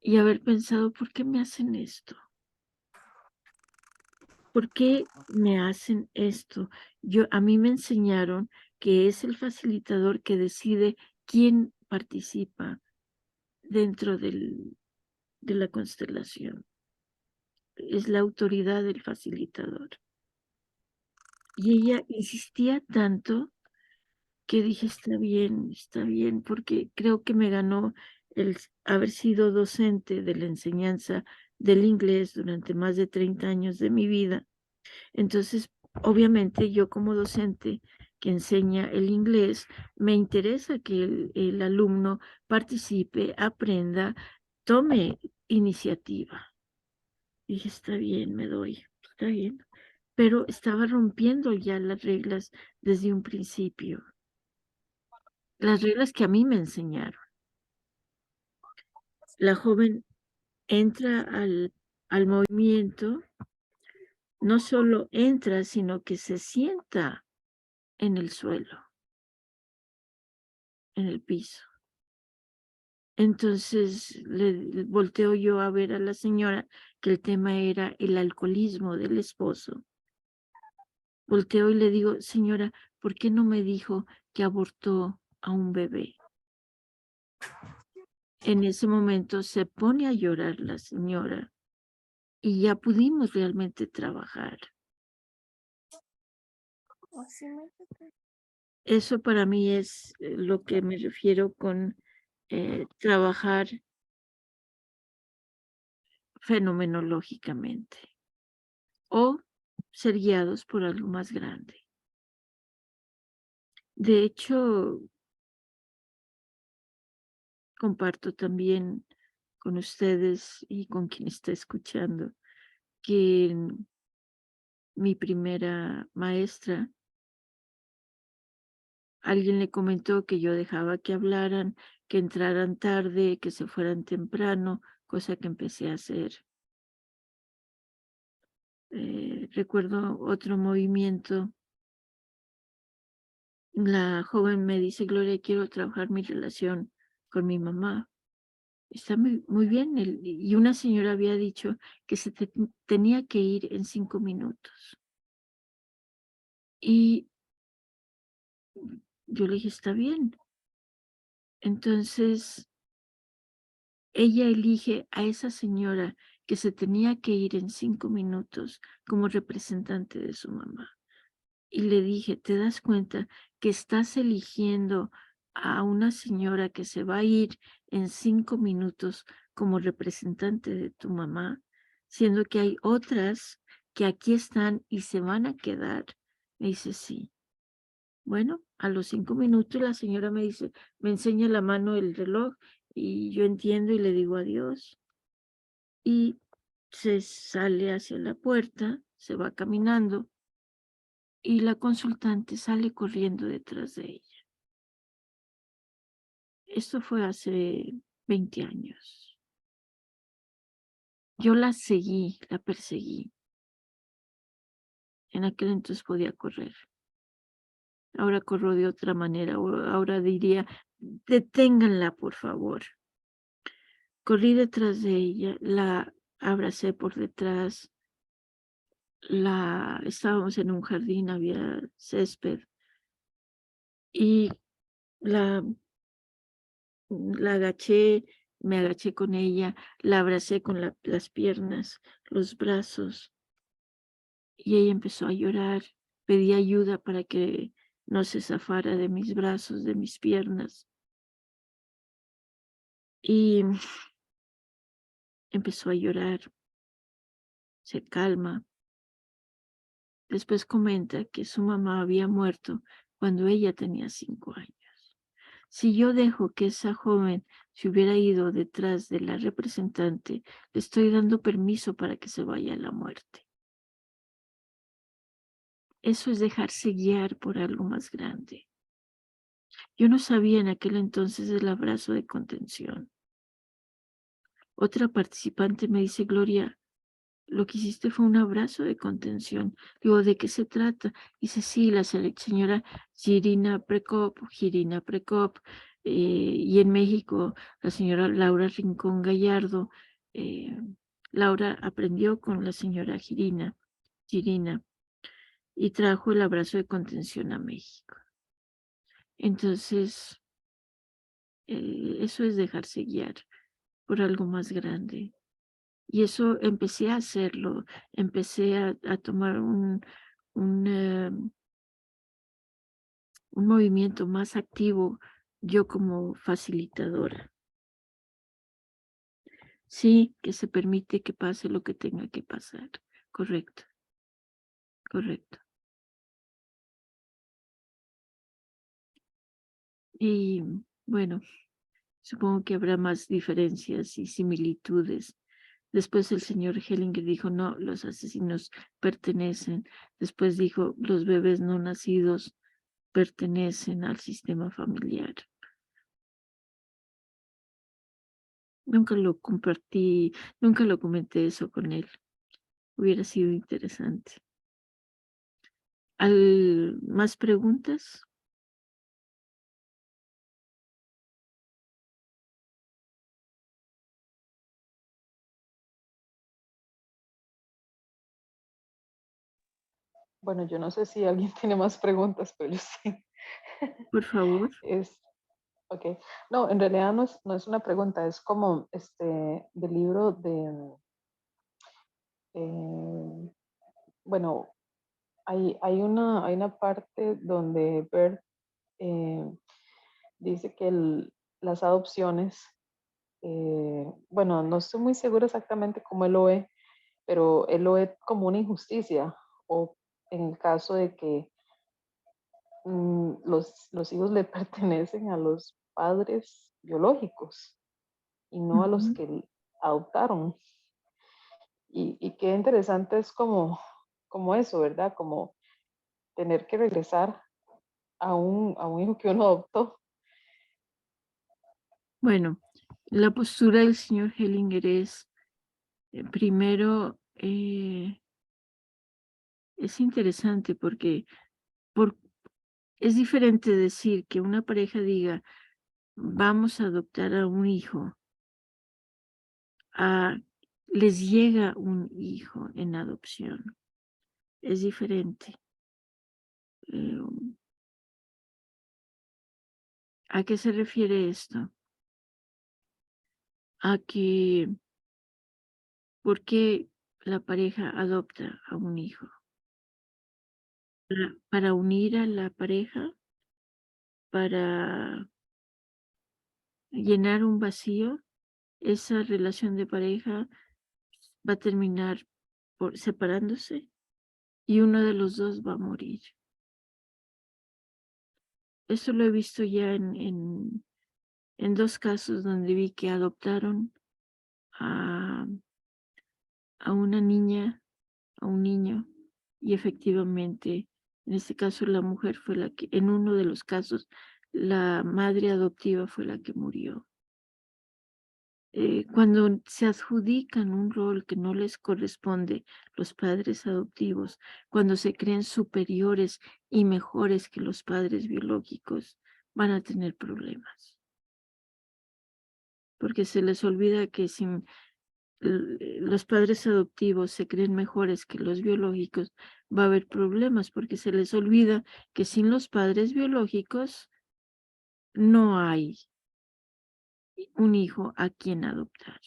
y haber pensado, ¿por qué me hacen esto? ¿Por qué me hacen esto? A mí me enseñaron que es el facilitador que decide quién participa dentro de la constelación. Es la autoridad del facilitador. Y ella insistía tanto que dije, está bien, porque creo que me ganó el haber sido docente de la enseñanza del inglés durante más de 30 años de mi vida. Entonces, obviamente yo como docente que enseña el inglés, me interesa que el alumno participe, aprenda, tome iniciativa. Dije, está bien, me doy, está bien. Pero estaba rompiendo ya las reglas desde un principio. Las reglas que a mí me enseñaron. La joven entra al movimiento, no solo entra, sino que se sienta en el suelo, en el piso. Entonces le volteo yo a ver a la señora que el tema era el alcoholismo del esposo. Volteo y le digo, señora, ¿por qué no me dijo que abortó a un bebé? En ese momento se pone a llorar la señora y ya pudimos realmente trabajar. Eso para mí es lo que me refiero con trabajar fenomenológicamente o ser guiados por algo más grande. De hecho, comparto también con ustedes y con quien está escuchando que mi primera maestra, alguien le comentó que yo dejaba que hablaran, que entraran tarde, que se fueran temprano, cosa que empecé a hacer. Recuerdo otro movimiento. La joven me dice, Gloria, quiero trabajar mi relación con mi mamá. Está muy bien. Y una señora había dicho que tenía que ir en 5 minutos. Y yo le dije, está bien. Entonces, ella elige a esa señora que se tenía que ir en 5 minutos como representante de su mamá. Y le dije, ¿te das cuenta que estás eligiendo a una señora que se va a ir en 5 minutos como representante de tu mamá, siendo que hay otras que aquí están y se van a quedar? Me dice, sí. Bueno, a los 5 minutos la señora me dice, me enseña la mano el reloj y yo entiendo y le digo adiós. Y se sale hacia la puerta, se va caminando y la consultante sale corriendo detrás de ella. Esto fue hace 20 años. Yo la seguí, la perseguí. En aquel entonces podía correr. Ahora corro de otra manera. Ahora diría, deténganla, por favor. Corrí detrás de ella, la abracé por detrás. Estábamos en un jardín, había césped. Y la agaché, me agaché con ella, la abracé con las piernas, los brazos, y ella empezó a llorar. Pedí ayuda para que no se zafara de mis brazos, de mis piernas. Y empezó a llorar, se calma. Después comenta que su mamá había muerto cuando ella tenía 5 años. Si yo dejo que esa joven se hubiera ido detrás de la representante, le estoy dando permiso para que se vaya a la muerte. Eso es dejarse guiar por algo más grande. Yo no sabía en aquel entonces del abrazo de contención. Otra participante me dice, Gloria, lo que hiciste fue un abrazo de contención. Digo, ¿de qué se trata? Dice, sí, la señora Girina Prekop, y en México la señora Laura Rincón Gallardo. Laura aprendió con la señora Girina, y trajo el abrazo de contención a México. Entonces, eso es dejarse guiar por algo más grande. Y eso empecé a hacerlo, empecé a tomar un movimiento más activo yo como facilitadora. Sí, que se permite que pase lo que tenga que pasar. Correcto, correcto. Y bueno, supongo que habrá más diferencias y similitudes. Después el señor Hellinger dijo, no, los asesinos pertenecen. Después dijo, los bebés no nacidos pertenecen al sistema familiar. Nunca lo compartí, nunca lo comenté eso con él. Hubiera sido interesante. ¿Más preguntas? Bueno, yo no sé si alguien tiene más preguntas, pero yo sí. Por favor. Ok. No, en realidad no es una pregunta, es como del libro bueno, hay una parte donde Bert dice que las adopciones, bueno, no estoy muy segura exactamente cómo él lo ve, pero él lo ve como una injusticia, o en el caso de que los hijos le pertenecen a los padres biológicos y no a los Ujú. que adoptaron. Y qué interesante es como eso, ¿verdad? Como tener que regresar a un hijo que uno adoptó. Bueno, la postura del señor Hellinger es, primero, es interesante porque es diferente decir que una pareja diga, vamos a adoptar a un hijo, a les llega un hijo en adopción. Es diferente. Eh, ¿A qué se refiere esto? A que, ¿por qué la pareja adopta a un hijo? Para unir a la pareja, para llenar un vacío, esa relación de pareja va a terminar por separándose y uno de los dos va a morir. Esto lo he visto ya en dos casos donde vi que adoptaron a, a una niña, a un niño, y efectivamente, en este caso la mujer fue la que, en uno de los casos, la madre adoptiva fue la que murió. Cuando se adjudican un rol que no les corresponde, los padres adoptivos, cuando se creen superiores y mejores que los padres biológicos, van a tener problemas. Porque se les olvida que sin los padres adoptivos se creen mejores que los biológicos, va a haber problemas, porque se les olvida que sin los padres biológicos no hay un hijo a quien adoptar.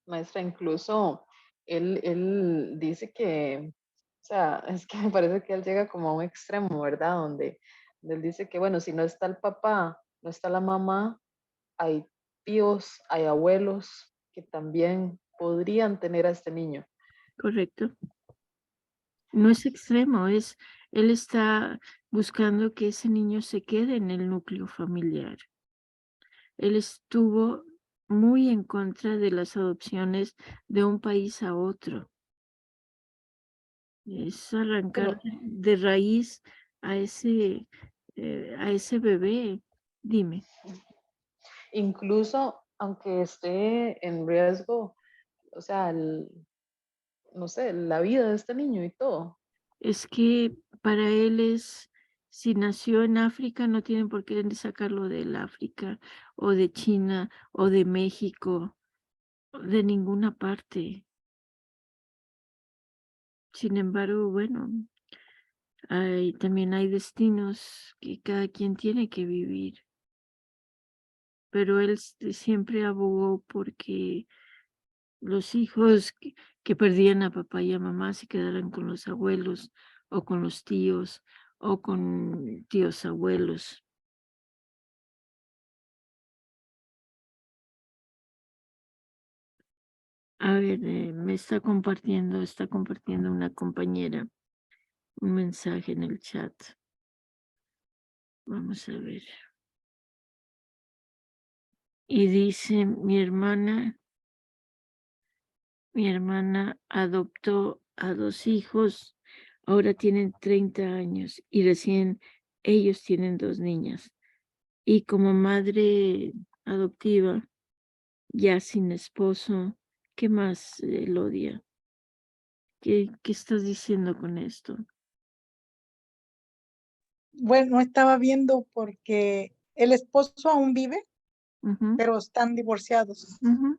Maestra, incluso él dice que, o sea, es que me parece que él llega como a un extremo, ¿verdad? Donde él dice que, bueno, si no está el papá, no está la mamá, hay tíos, hay abuelos que también podrían tener a este niño. ¿Correcto? No es extremo, él está buscando que ese niño se quede en el núcleo familiar. Él estuvo muy en contra de las adopciones de un país a otro. Es arrancar Bueno, de raíz a ese bebé. Dime. incluso aunque esté en riesgo, o sea, no sé, la vida de este niño y todo. Es que para él si nació en África, no tienen por qué sacarlo del África, o de China, o de México, o de ninguna parte. Sin embargo, bueno, También hay destinos que cada quien tiene que vivir. Pero él siempre abogó porque los hijos que perdían a papá y a mamá se quedaran con los abuelos o con los tíos o con tíos abuelos. A ver, me está compartiendo una compañera un mensaje en el chat. Vamos a ver. Y dice, mi hermana adoptó a 2 hijos, ahora tienen 30 años y recién ellos tienen 2 niñas. Y como madre adoptiva, ya sin esposo, ¿qué más él odia? ¿Qué estás diciendo con esto? Bueno, estaba viendo porque el esposo aún vive, Ujú, pero están divorciados. ujú,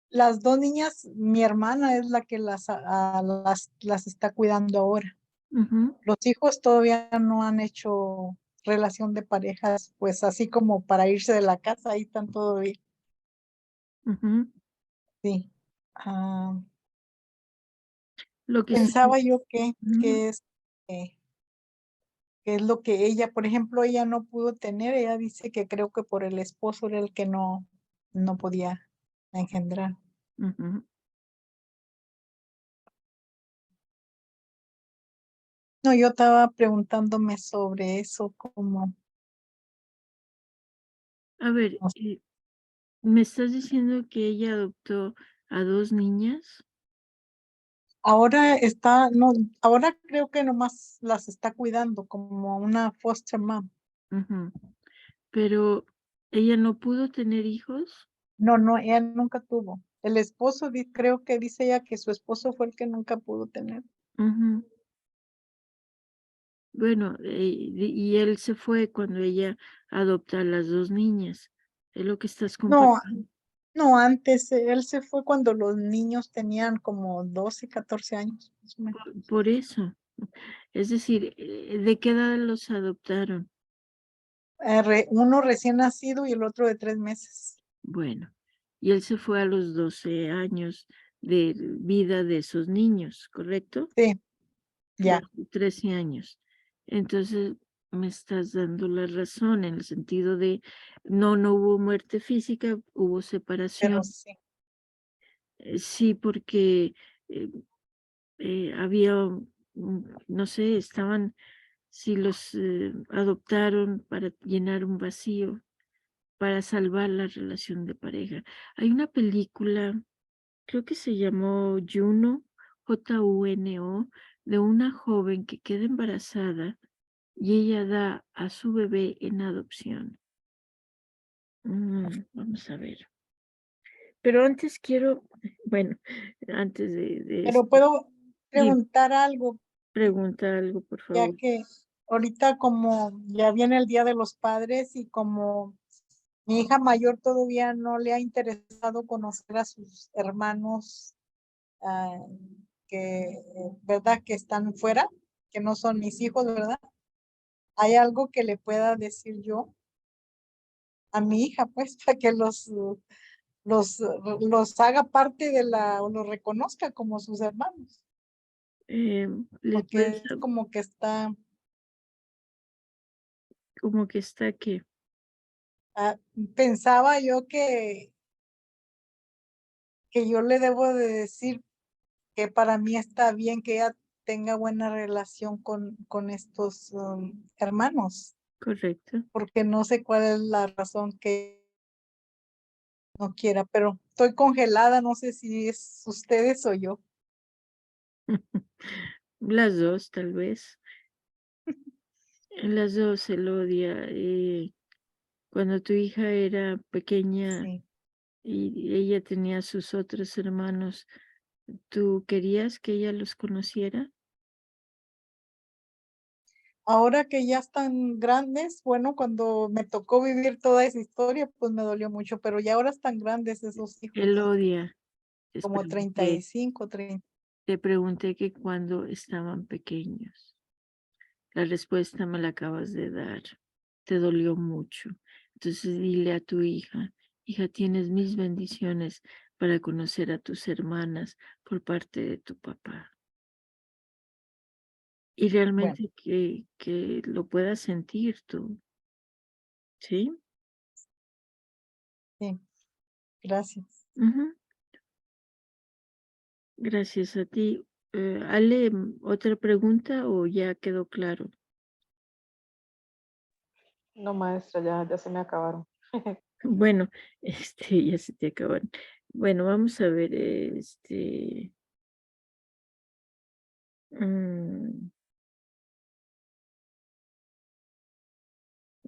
Las 2 niñas, mi hermana es la que las está cuidando ahora. ujú, Los hijos todavía no han hecho relación de parejas, pues así como para irse de la casa, ahí están todavía. ujú. Sí. Lo que sí. Pensaba yo Ujú, eh, que es lo que ella, por ejemplo, ella no pudo tener, ella dice que creo que por el esposo era el que no podía engendrar. ujú. No, yo estaba preguntándome sobre eso, como A ver, no sé, ¿me estás diciendo que ella adoptó a 2 niñas? ahora no, ahora creo que nomás las está cuidando como una foster mom. Ujú. Pero ella no pudo tener hijos. No, ella nunca tuvo. El esposo, creo que dice ella que su esposo fue el que nunca pudo tener. Ujú. Bueno, y él se fue cuando ella adopta a las 2 niñas. Es lo que estás No, compartiendo. no, antes él se fue cuando los niños tenían como 12, 14 años, más o menos. Por eso. Es decir, ¿de qué edad los adoptaron? Uno recién nacido y el otro de 3 meses. Bueno, y él se fue a los 12 años de vida de esos niños, ¿correcto? Sí, ya, 13 años. Entonces, me estás dando la razón en el sentido de no hubo muerte física, hubo pero separación. sí. Sí, porque había, no sé, si los adoptaron para llenar un vacío, para salvar la relación de pareja. Hay una película, creo que se llamó Juno, Juno, de una joven que queda embarazada y ella da a su bebé en adopción. Vamos a ver. Pero antes quiero, bueno, antes de Pero esto, puedo dime, preguntar algo, pregunta algo, por ya favor. que ahorita como ya viene el Día de los Padres y como mi hija mayor todavía no le ha interesado conocer a sus hermanos ah, ¿verdad? Que están fuera, que no son mis hijos, ¿verdad? ¿Hay algo que le pueda decir yo a mi hija, pues, para que los, los haga parte de o los reconozca como sus hermanos? Les Porque puedes, es como que está, como que está que, ah, pensaba yo que yo le debo de decir que para mí está bien que ella tenga buena relación con estos hermanos, correcto. porque no sé cuál es la razón que no quiera, pero estoy congelada, no sé si es ustedes o yo. Las dos, tal vez. Las dos el odia. Cuando tu hija era pequeña Sí. y ella tenía sus otros hermanos, ¿tú querías que ella los conociera? Ahora que ya están grandes, bueno, cuando me tocó vivir toda esa historia, pues me dolió mucho, pero ya ahora están grandes esos Él hijos, odia. Les como pregunté, 35, 30. te pregunté que cuando estaban pequeños. La respuesta me la acabas de dar. Te dolió mucho. Entonces dile a tu hija, hija, tienes mis bendiciones para conocer a tus hermanas por parte de tu papá. Y realmente que lo puedas sentir tú. ¿Sí? Sí, gracias. Ujú. Gracias a ti. Ale, ¿otra pregunta o ya quedó claro? No, maestra, ya se me acabaron. Bueno, ya se te acabaron. Bueno, vamos a ver, mm,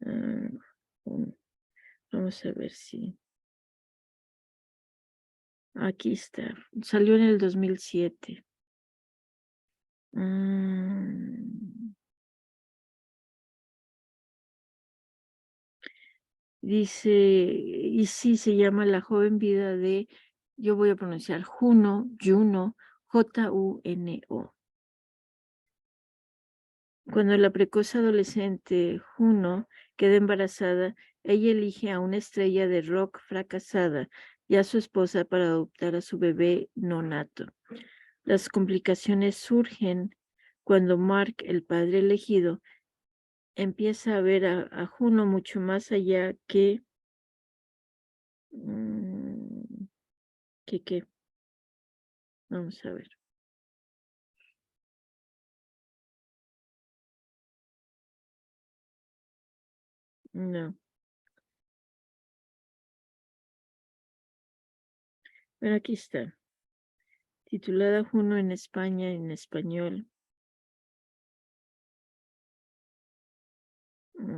ah, vamos a ver si, aquí está, salió en el 2007. Dice, y sí, se llama La joven vida de, yo voy a pronunciar Juno, Juno. Cuando la precoz adolescente Juno queda embarazada, ella elige a una estrella de rock fracasada y a su esposa para adoptar a su bebé no nato. Las complicaciones surgen cuando Mark, el padre elegido, empieza a ver a Juno mucho más allá que... ¿Qué? Vamos a ver. No. Bueno, aquí está. Titulada Juno en España, en español.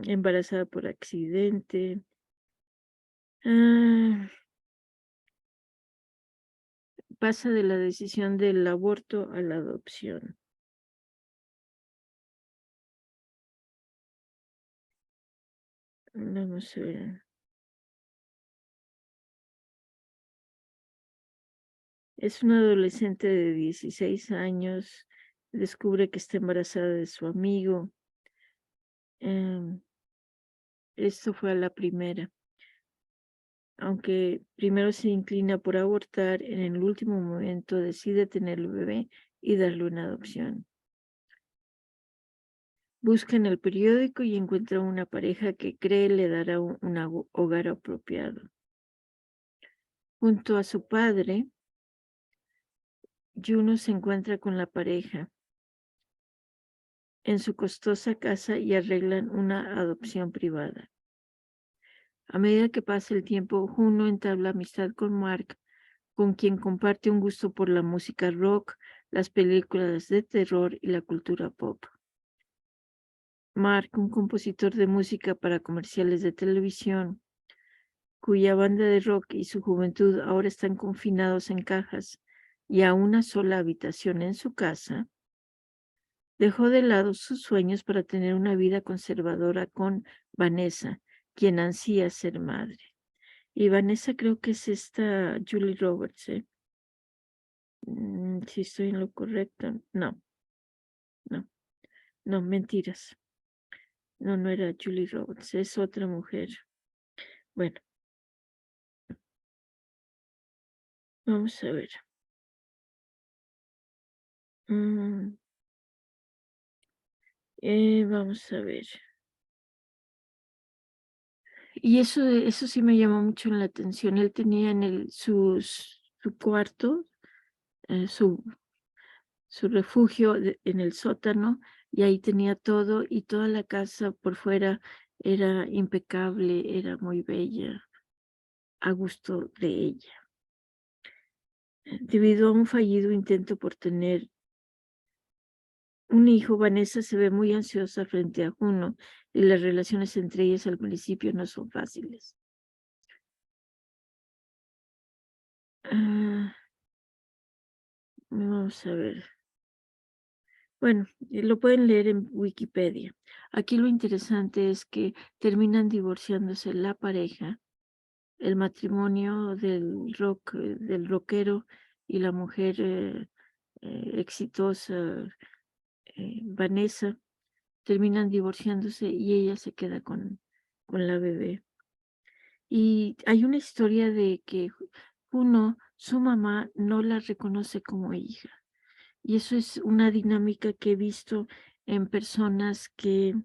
Embarazada por accidente. Pasa de la decisión del aborto a la adopción. Vamos a ver. Es una adolescente de 16 años. Descubre que está embarazada de su amigo. Esto fue a la primera. Aunque primero se inclina por abortar, en el último momento decide tener el bebé y darle una adopción. Busca en el periódico y encuentra una pareja que cree le dará un hogar apropiado. Junto a su padre, Juno se encuentra con la pareja en su costosa casa y arreglan una adopción privada. A medida que pasa el tiempo, Juno entabla amistad con Mark, con quien comparte un gusto por la música rock, las películas de terror y la cultura pop. Mark, un compositor de música para comerciales de televisión, cuya banda de rock y su juventud ahora están confinados en cajas y a una sola habitación en su casa, dejó de lado sus sueños para tener una vida conservadora con Vanessa, quien ansía ser madre. Y Vanessa creo que es esta Julie Roberts, ¿eh? Si estoy en lo correcto. No, mentiras. No era Julie Roberts, es otra mujer. Bueno. Vamos a ver. Vamos a ver. Y eso sí me llamó mucho la atención. Él tenía en su cuarto, su refugio en el sótano, y ahí tenía todo, y toda la casa por fuera era impecable, era muy bella, a gusto de ella. Debido a un fallido intento por tener un hijo, Vanessa se ve muy ansiosa frente a Juno, y las relaciones entre ellas al principio no son fáciles. Vamos a ver. Bueno, lo pueden leer en Wikipedia. Aquí lo interesante es que terminan divorciándose la pareja, el matrimonio del rockero y la mujer exitosa, Vanessa, terminan divorciándose y ella se queda con la bebé. Y hay una historia de que Juno, su mamá, no la reconoce como hija. Y eso es una dinámica que he visto en personas que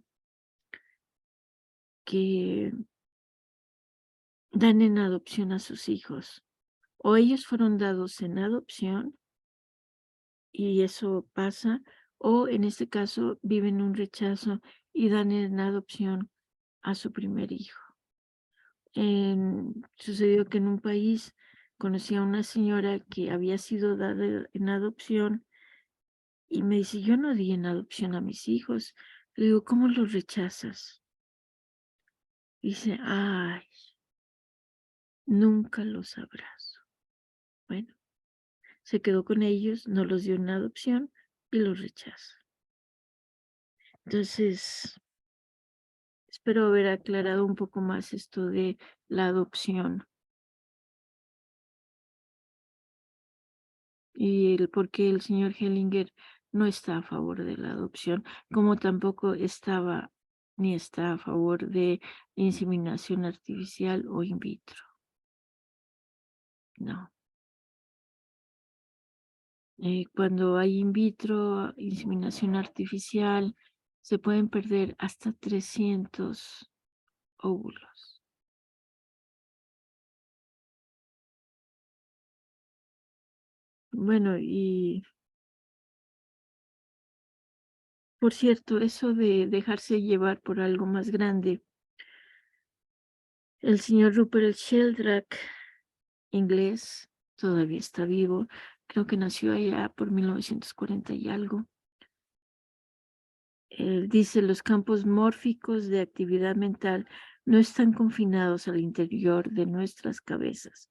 dan en adopción a sus hijos. O ellos fueron dados en adopción y eso pasa, o en este caso viven un rechazo y dan en adopción a su primer hijo. Sucedió que en un país conocí a una señora que había sido dada en adopción y me dice, yo no di en adopción a mis hijos. Le digo, ¿cómo los rechazas? Dice, ay, nunca los abrazo. Bueno, se quedó con ellos, no los dio en adopción y los rechaza. Entonces, espero haber aclarado un poco más esto de la adopción y el por qué el señor Hellinger no está a favor de la adopción, como tampoco estaba ni está a favor de inseminación artificial o in vitro. No. Cuando hay in vitro, inseminación artificial, se pueden perder hasta 300 óvulos. Bueno, y por cierto, eso de dejarse llevar por algo más grande, el señor Rupert Sheldrake, inglés, todavía está vivo, creo que nació allá por 1940 y algo. Él dice, los campos mórficos de actividad mental no están confinados al interior de nuestras cabezas.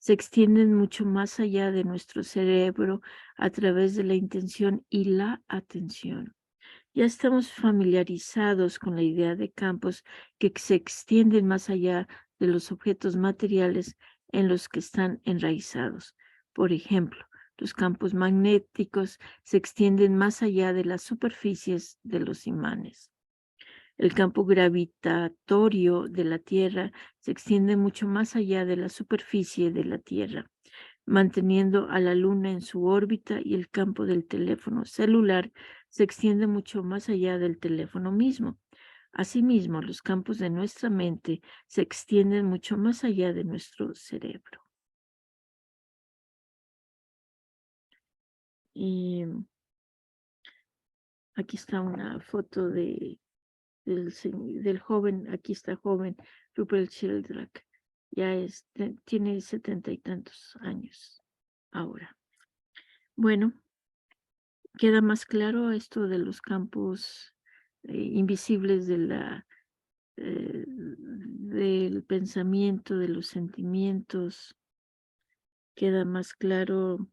Se extienden mucho más allá de nuestro cerebro a través de la intención y la atención. Ya estamos familiarizados con la idea de campos que se extienden más allá de los objetos materiales en los que están enraizados. Por ejemplo, los campos magnéticos se extienden más allá de las superficies de los imanes. El campo gravitatorio de la Tierra se extiende mucho más allá de la superficie de la Tierra, manteniendo a la Luna en su órbita, y el campo del teléfono celular se extiende mucho más allá del teléfono mismo. Asimismo, los campos de nuestra mente se extienden mucho más allá de nuestro cerebro. Y aquí está una foto del joven, aquí está joven, Rupert Sheldrake. Ya tiene 70 y tantos años ahora. Bueno, queda más claro esto de los campos invisibles del pensamiento, de los sentimientos. Queda más claro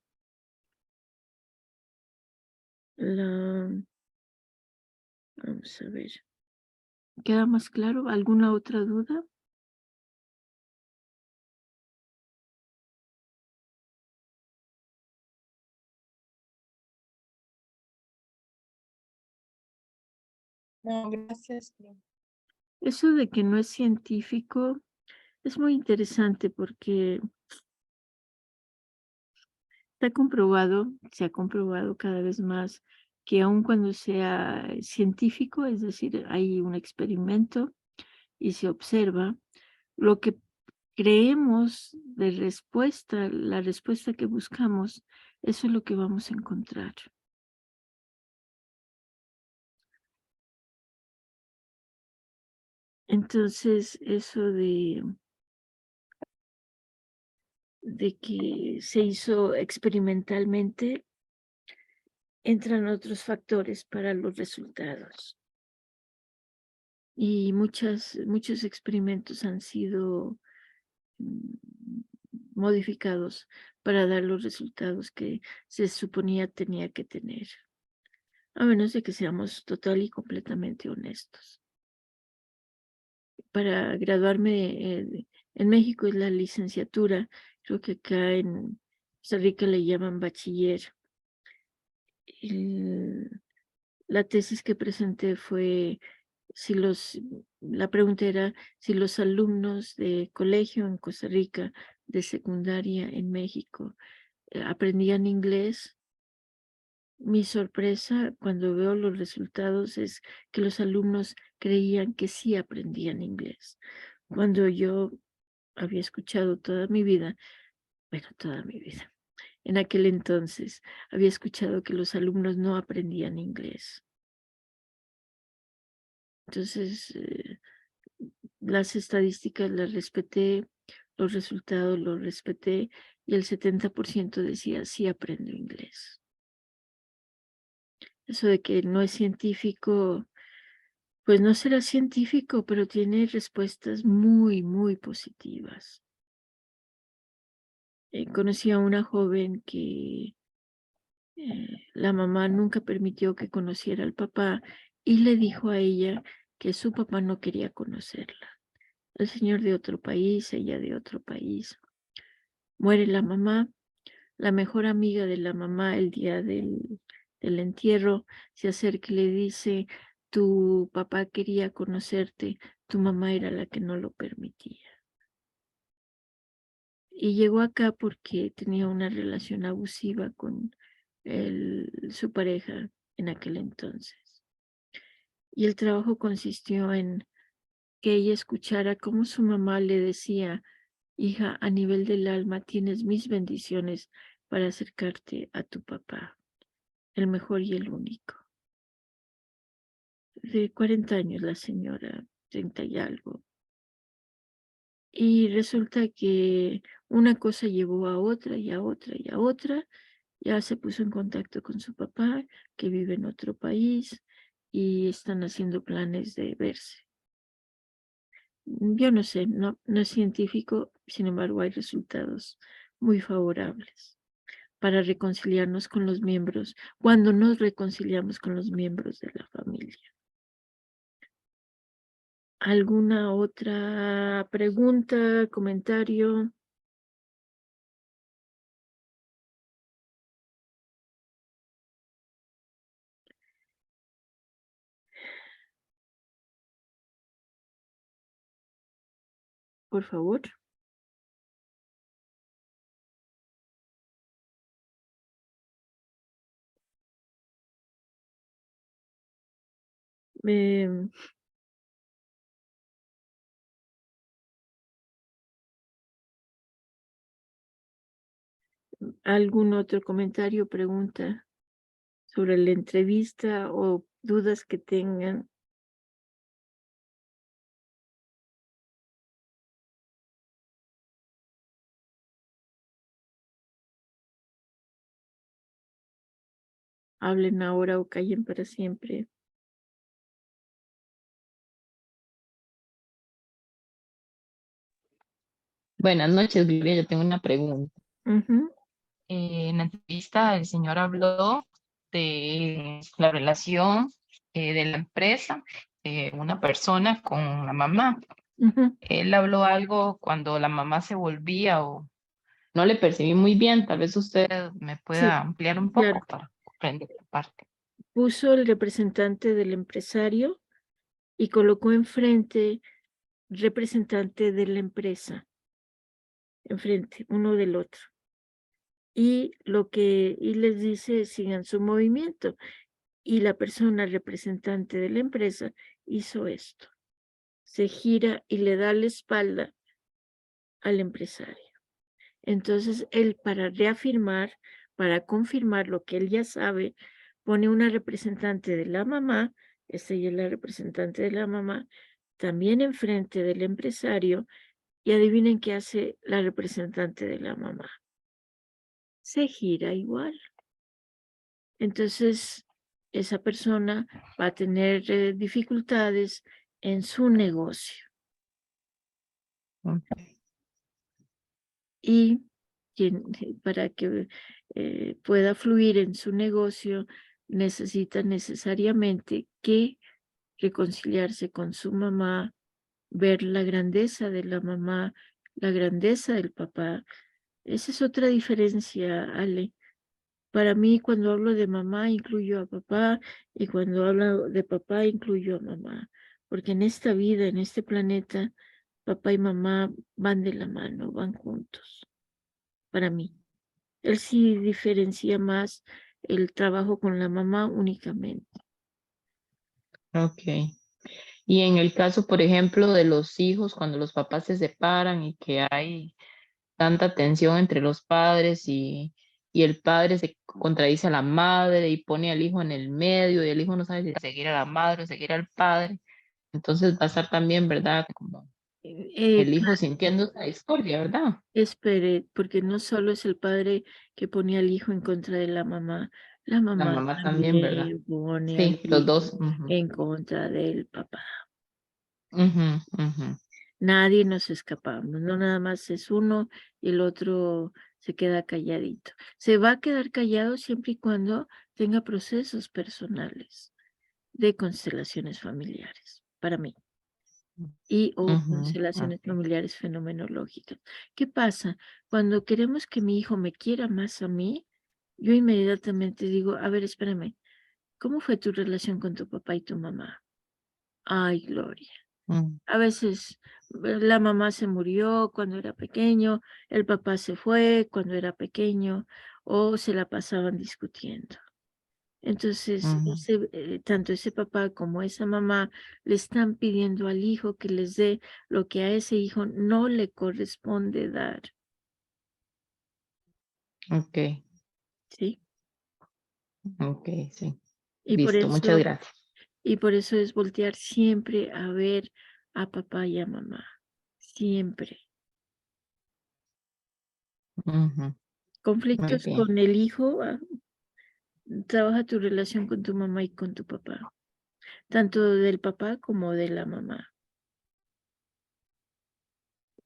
vamos a ver. ¿Queda más claro? ¿Alguna otra duda? No, gracias. Eso de que no es científico es muy interesante porque se ha comprobado cada vez más que aun cuando sea científico, es decir, hay un experimento y se observa, lo que creemos de respuesta, la respuesta que buscamos, eso es lo que vamos a encontrar. Entonces, eso de que se hizo experimentalmente, entran otros factores para los resultados. Y muchos experimentos han sido modificados para dar los resultados que se suponía tenía que tener. A menos de que seamos total y completamente honestos. Para graduarme en México es la licenciatura, creo que acá en Costa Rica le llaman bachiller. La tesis que presenté fue la pregunta era si los alumnos de colegio en Costa Rica, de secundaria en México, aprendían inglés. Mi sorpresa cuando veo los resultados es que los alumnos creían que sí aprendían inglés. Cuando yo había escuchado toda mi vida, en aquel entonces, había escuchado que los alumnos no aprendían inglés. Entonces, las estadísticas las respeté, los resultados los respeté, y el 70% decía sí aprendo inglés. Eso de que no es científico, pues no será científico, pero tiene respuestas muy, muy positivas. Conocí a una joven que la mamá nunca permitió que conociera al papá y le dijo a ella que su papá no quería conocerla. El señor de otro país, ella de otro país. Muere la mamá, la mejor amiga de la mamá el día del entierro se acerca y le dice: tu papá quería conocerte, tu mamá era la que no lo permitía. Y llegó acá porque tenía una relación abusiva con su pareja en aquel entonces. Y el trabajo consistió en que ella escuchara cómo su mamá le decía: hija, a nivel del alma tienes mis bendiciones para acercarte a tu papá, el mejor y el único. De 40 años la señora, 30 y algo. Y resulta que una cosa llevó a otra y a otra y a otra. Ya se puso en contacto con su papá, que vive en otro país, y están haciendo planes de verse. Yo no sé, no es científico, sin embargo hay resultados muy favorables para reconciliarnos con los miembros, cuando nos reconciliamos con los miembros de la familia. ¿Alguna otra pregunta, comentario? Por favor. ¿Algún otro comentario, pregunta sobre la entrevista o dudas que tengan? Hablen ahora o callen para siempre. Buenas noches, Gloria. Yo tengo una pregunta. Ujú. En la entrevista el señor habló de la relación de la empresa, una persona con la mamá. Ujú. Él habló algo cuando la mamá se volvía o no le percibí muy bien. Tal vez usted me pueda Sí, ampliar un claro. poco para comprender la parte. Puso el representante del empresario y colocó enfrente representante de la empresa, enfrente, uno del otro. Y les dice: sigan su movimiento. Y la persona representante de la empresa hizo esto. Se gira y le da la espalda al empresario. Entonces él, para reafirmar, para confirmar lo que él ya sabe, pone una representante de la mamá, esta ya es la representante de la mamá, también enfrente del empresario, y adivinen qué hace la representante de la mamá. Se gira igual. Entonces, esa persona va a tener dificultades en su negocio. Y para que pueda fluir en su negocio, necesita necesariamente que reconciliarse con su mamá, ver la grandeza de la mamá, la grandeza del papá. Esa es otra diferencia, Ale. Para mí, cuando hablo de mamá, incluyo a papá, y cuando hablo de papá, incluyo a mamá. Porque en esta vida, en este planeta, papá y mamá van de la mano, van juntos. Para mí. Él sí diferencia más el trabajo con la mamá únicamente. Ok. Y en el caso, por ejemplo, de los hijos, cuando los papás se separan y que hay tanta tensión entre los padres y el padre se contradice a la madre y pone al hijo en el medio y el hijo no sabe si seguir a la madre o seguir al padre. Entonces va a estar también, ¿verdad? Como el hijo sintiendo esa discordia, ¿verdad? Espere, porque no solo es el padre que pone al hijo en contra de la mamá La mamá mamá también, ¿verdad? también pone al Sí, los dos. hijo en contra del papá. Ujú, ujú. Nadie nos escapamos, no nada más es uno y el otro se queda calladito. Se va a quedar callado siempre y cuando tenga procesos personales de constelaciones familiares, para mí, y o Ujú, constelaciones ok. familiares fenomenológicas. ¿Qué pasa? Cuando queremos que mi hijo me quiera más a mí, yo inmediatamente digo, a ver, espérame, ¿cómo fue tu relación con tu papá y tu mamá? Ay, Gloria. Mm, A veces la mamá se murió cuando era pequeño, el papá se fue cuando era pequeño, o se la pasaban discutiendo. Entonces, ujú. tanto ese papá como esa mamá le están pidiendo al hijo que les dé lo que a ese hijo no le corresponde dar, Ok, ¿sí? ok, sí. Y por Listo, muchas eso, gracias. y por eso es voltear siempre a ver a papá y a mamá, siempre. Ujú, muy Conflictos bien. con el hijo, trabaja tu relación con tu mamá y con tu papá, tanto del papá como de la mamá.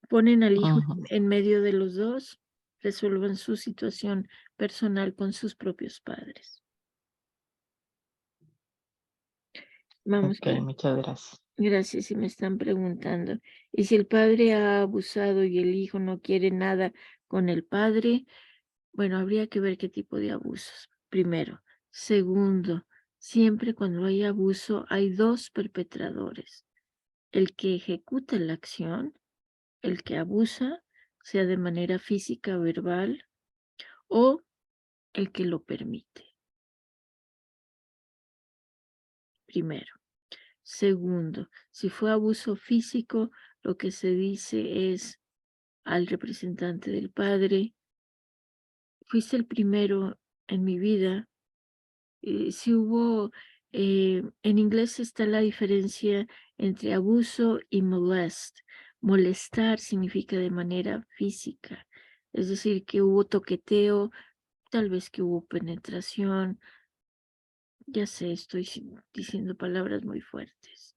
Ponen al hijo Ujú, en medio de los dos, resuelvan su situación personal con sus propios padres. Vamos ok, a ver. muchas gracias. Gracias, si me están preguntando. Y si el padre ha abusado y el hijo no quiere nada con el padre, bueno, habría que ver qué tipo de abusos. Primero. Segundo, siempre cuando hay abuso hay dos perpetradores. El que ejecuta la acción, el que abusa, sea de manera física, verbal, o el que lo permite. Primero. Segundo, si fue abuso físico, lo que se dice es al representante del padre, fuiste el primero en mi vida. Si hubo, en inglés está la diferencia entre abuso y molest. Molestar significa de manera física, es decir, que hubo toqueteo, tal vez que hubo penetración. Ya sé, estoy diciendo palabras muy fuertes.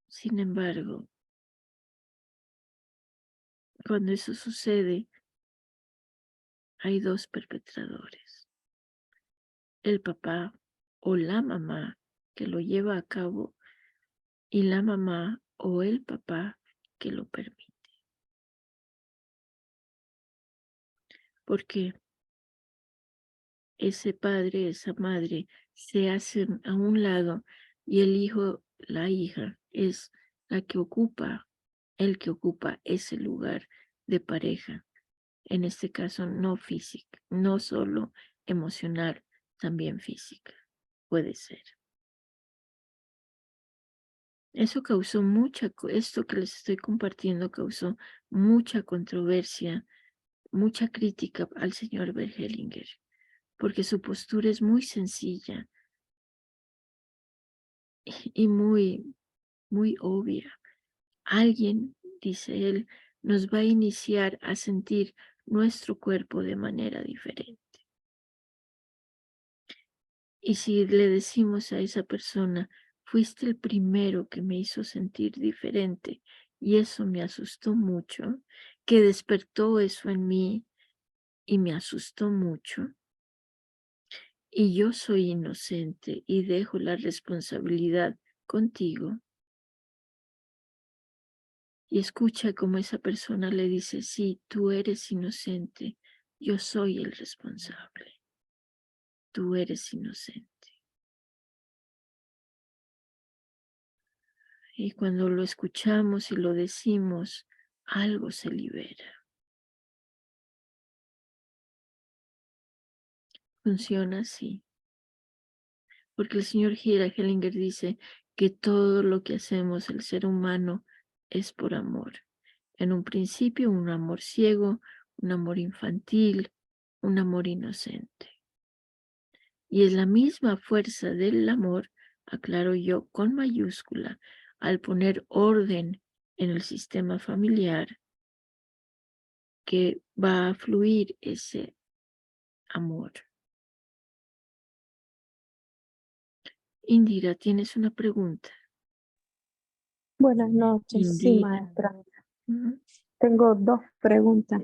Sin embargo, cuando eso sucede, hay dos perpetradores. El papá o la mamá que lo lleva a cabo y la mamá o el papá que lo permite. Porque ese padre, esa madre se hacen a un lado y el hijo, la hija, es la que ocupa, el que ocupa ese lugar de pareja. En este caso, no física, no solo emocional, también física. Puede ser. Eso causó esto que les estoy compartiendo causó mucha controversia, mucha crítica al señor Bergelinger, porque su postura es muy sencilla y muy obvia. Alguien, dice él, nos va a iniciar a sentir nuestro cuerpo de manera diferente. Y si le decimos a esa persona, fuiste el primero que me hizo sentir diferente y eso me asustó mucho, que despertó eso en mí y me asustó mucho, y yo soy inocente y dejo la responsabilidad contigo, y escucha cómo esa persona le dice, sí, tú eres inocente yo soy el responsable. Tú eres inocente. Y cuando lo escuchamos y lo decimos, algo se libera. Funciona así. Porque el señor Hellinger dice que todo lo que hacemos el ser humano es por amor. En un principio, un amor ciego, un amor infantil, un amor inocente. Y es la misma fuerza del amor, aclaro yo con mayúscula, al poner orden en el sistema familiar, que va a fluir ese amor. Indira, ¿tienes una pregunta? Buenas noches, sí, Indira. maestra. Ujú. Tengo dos preguntas.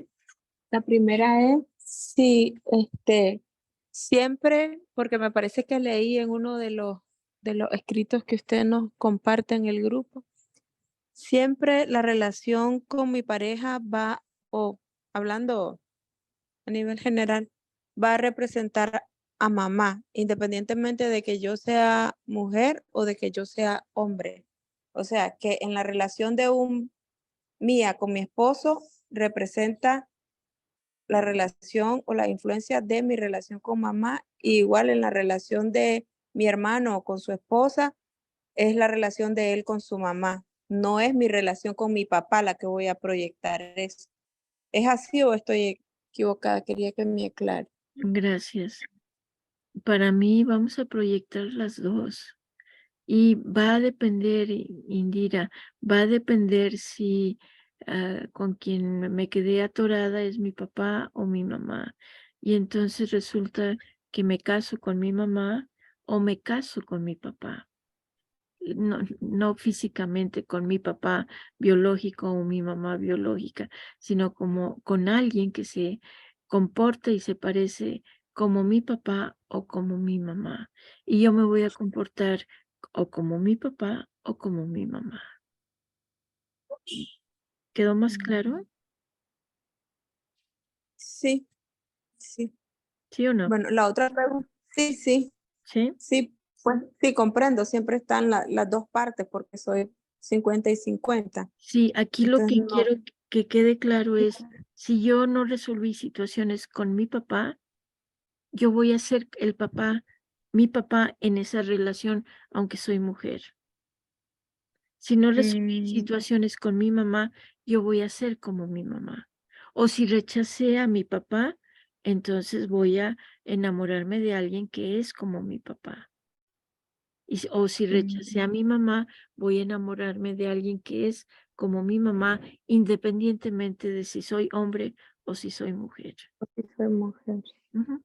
La primera es si siempre, porque me parece que leí en uno de los escritos que usted nos comparte en el grupo, siempre la relación con mi pareja va, o hablando a nivel general, va a representar a mamá, independientemente de que yo sea mujer o de que yo sea hombre. O sea, que en la relación mía con mi esposo representa la relación o la influencia de mi relación con mamá, y igual en la relación de mi hermano con su esposa, es la relación de él con su mamá. No es mi relación con mi papá la que voy a proyectar eso. ¿Es así o estoy equivocada? Quería que me aclare. Gracias. Para mí vamos a proyectar las dos. Y va a depender, Indira, va a depender si con quien me quedé atorada es mi papá o mi mamá. Y entonces resulta que me caso con mi mamá o me caso con mi papá. No físicamente con mi papá biológico o mi mamá biológica, sino como con alguien que se comporta y se parece como mi papá o como mi mamá. Y yo me voy a comportar o como mi papá o como mi mamá. ¿Quedó más claro? Sí, sí. ¿Sí o no? Bueno, la otra pregunta, sí, sí, ¿Sí? sí, pues sí, comprendo, siempre están las dos partes porque soy 50 y 50. Sí, aquí lo Entonces, que no. quiero que quede claro es, si yo no resolví situaciones con mi papá, yo voy a ser el papá, mi papá en esa relación, aunque soy mujer. Si no resolví situaciones con mi mamá, yo voy a ser como mi mamá. O si rechacé a mi papá, entonces voy a enamorarme de alguien que es como mi papá. O si rechacé a mi mamá, voy a enamorarme de alguien que es como mi mamá, independientemente de si soy hombre o si soy mujer. Sí, soy mujer. Ujú.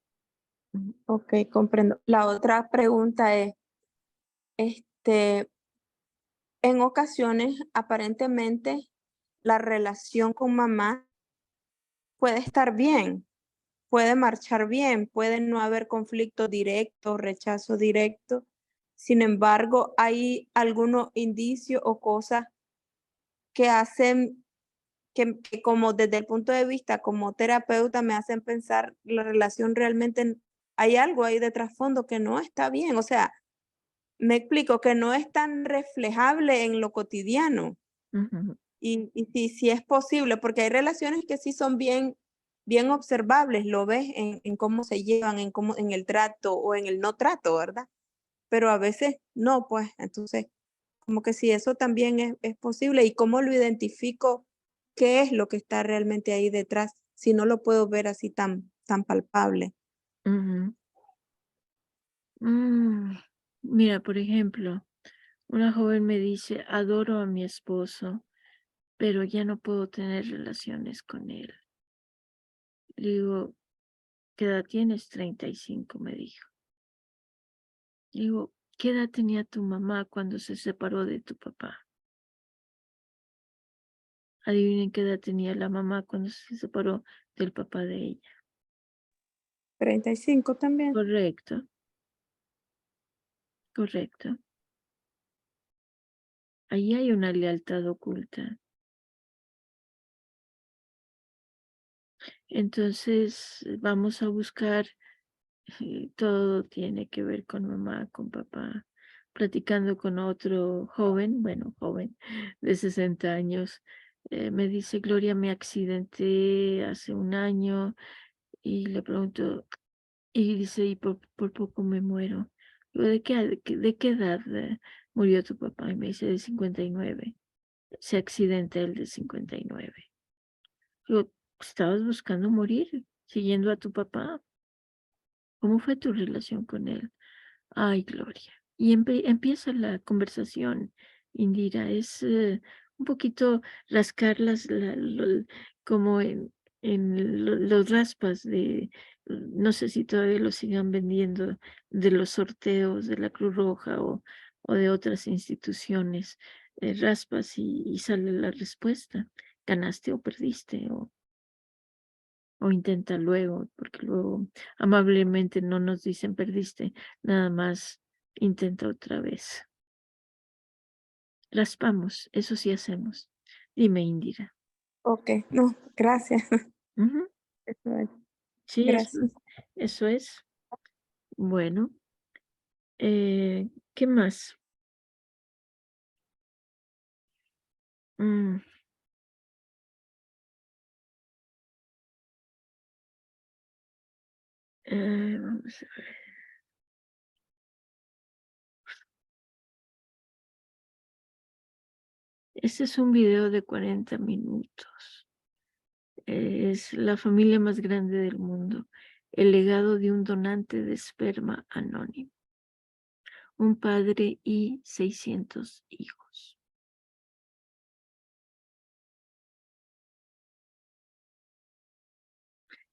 Ok, comprendo. La otra pregunta es, en ocasiones, aparentemente, la relación con mamá puede estar bien, puede marchar bien, puede no haber conflicto directo, rechazo directo. Sin embargo, hay algunos indicios o cosas que hacen que como desde el punto de vista como terapeuta me hacen pensar la relación realmente hay algo ahí de trasfondo que no está bien. O sea, me explico que no es tan reflejable en lo cotidiano. Ujú. Y si es posible, porque hay relaciones que sí son bien observables, lo ves en cómo se llevan, en el trato o en el no trato, ¿verdad? Pero a veces no, pues, entonces, como que si eso también es posible y cómo lo identifico, qué es lo que está realmente ahí detrás, si no lo puedo ver así tan palpable. Ujú. Mira, por ejemplo, una joven me dice, adoro a mi esposo, pero ya no puedo tener relaciones con él. Le digo, ¿qué edad tienes? 35, me dijo. Le digo, ¿qué edad tenía tu mamá cuando se separó de tu papá? Adivinen qué edad tenía la mamá cuando se separó del papá de ella. 35 también. Correcto, correcto. Ahí hay una lealtad oculta. Entonces vamos a buscar, todo tiene que ver con mamá, con papá, platicando con otro joven, joven de 60 años. Me dice, Gloria, me accidenté hace un año y le pregunto, y dice, y por poco me muero. Digo, ¿de qué edad murió tu papá? Y me dice, de 59. Se accidenta el de 59. Digo, ¿estabas buscando morir, siguiendo a tu papá? ¿Cómo fue tu relación con él? Ay, Gloria. Y empieza la conversación, Indira. Es un poquito rascar como los raspas de, no sé si todavía lo sigan vendiendo, de los sorteos de la Cruz Roja o de otras instituciones. Raspas y sale la respuesta. ¿Ganaste o perdiste? O intenta luego, porque luego amablemente no nos dicen perdiste, nada más intenta otra vez. Raspamos, eso sí hacemos. Dime, Indira. Ok, no, gracias. Ujú. Eso es. Sí, Gracias. eso es. Bueno, ¿qué más? Mm, vamos a ver. Este es un video de 40 minutos. Es la familia más grande del mundo. El legado de un donante de esperma anónimo. Un padre y 600 hijos.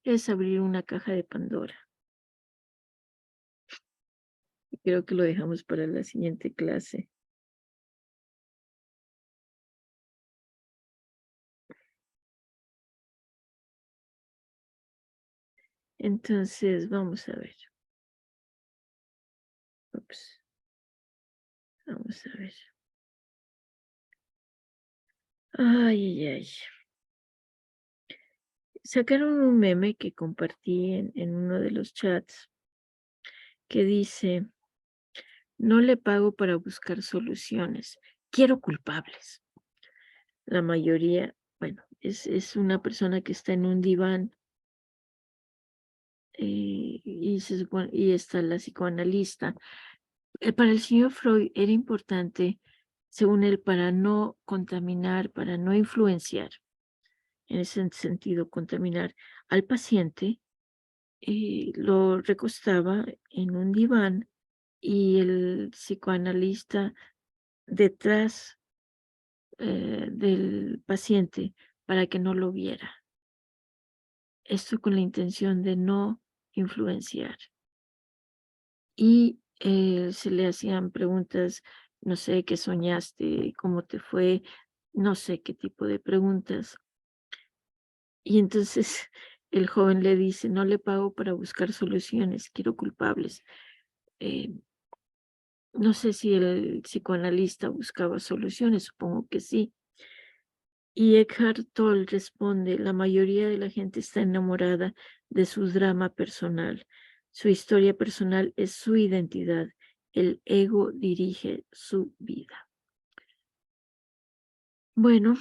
Es abrir una caja de Pandora. Creo que lo dejamos para la siguiente clase. Entonces, vamos a ver. Ups. Vamos a ver. Ay, ay, ay. Sacaron un meme que compartí en uno de los chats que dice, no le pago para buscar soluciones, quiero culpables. La mayoría, es una persona que está en un diván y está la psicoanalista. Para el señor Freud era importante, según él, para no contaminar, para no influenciar, en ese sentido, contaminar al paciente, lo recostaba en un diván y el psicoanalista detrás del paciente para que no lo viera. Esto con la intención de no influenciar. Y se le hacían preguntas, no sé, ¿qué soñaste? ¿Cómo te fue? No sé qué tipo de preguntas. Y entonces el joven le dice, no le pago para buscar soluciones, quiero culpables. No sé si el psicoanalista buscaba soluciones, supongo que sí. Y Eckhart Tolle responde, la mayoría de la gente está enamorada de su drama personal. Su historia personal es su identidad. El ego dirige su vida. Bueno,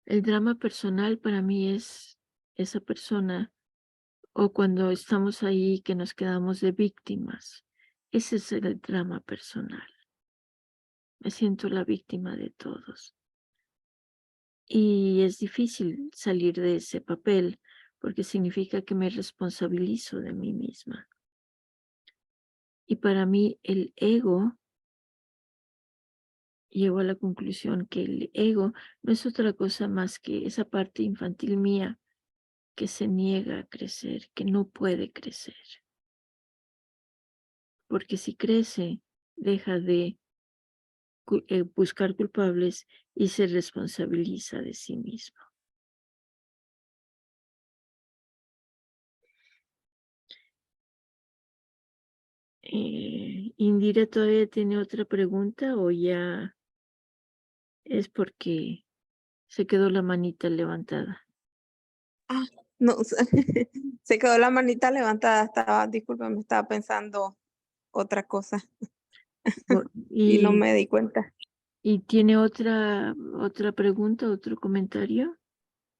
el drama personal para mí es esa persona o cuando estamos ahí que nos quedamos de víctimas. Ese es el drama personal. Me siento la víctima de todos. Y es difícil salir de ese papel porque significa que me responsabilizo de mí misma. Y para mí el ego, llego a la conclusión que el ego no es otra cosa más que esa parte infantil mía que se niega a crecer, que no puede crecer. Porque si crece, deja de buscar culpables y se responsabiliza de sí mismo. Indira todavía tiene otra pregunta o ya es porque se quedó la manita levantada. Ah, no, se quedó la manita levantada, discúlpame, estaba pensando otra cosa Bu- y no ¿Y, me di cuenta. y tiene otra pregunta, otro comentario?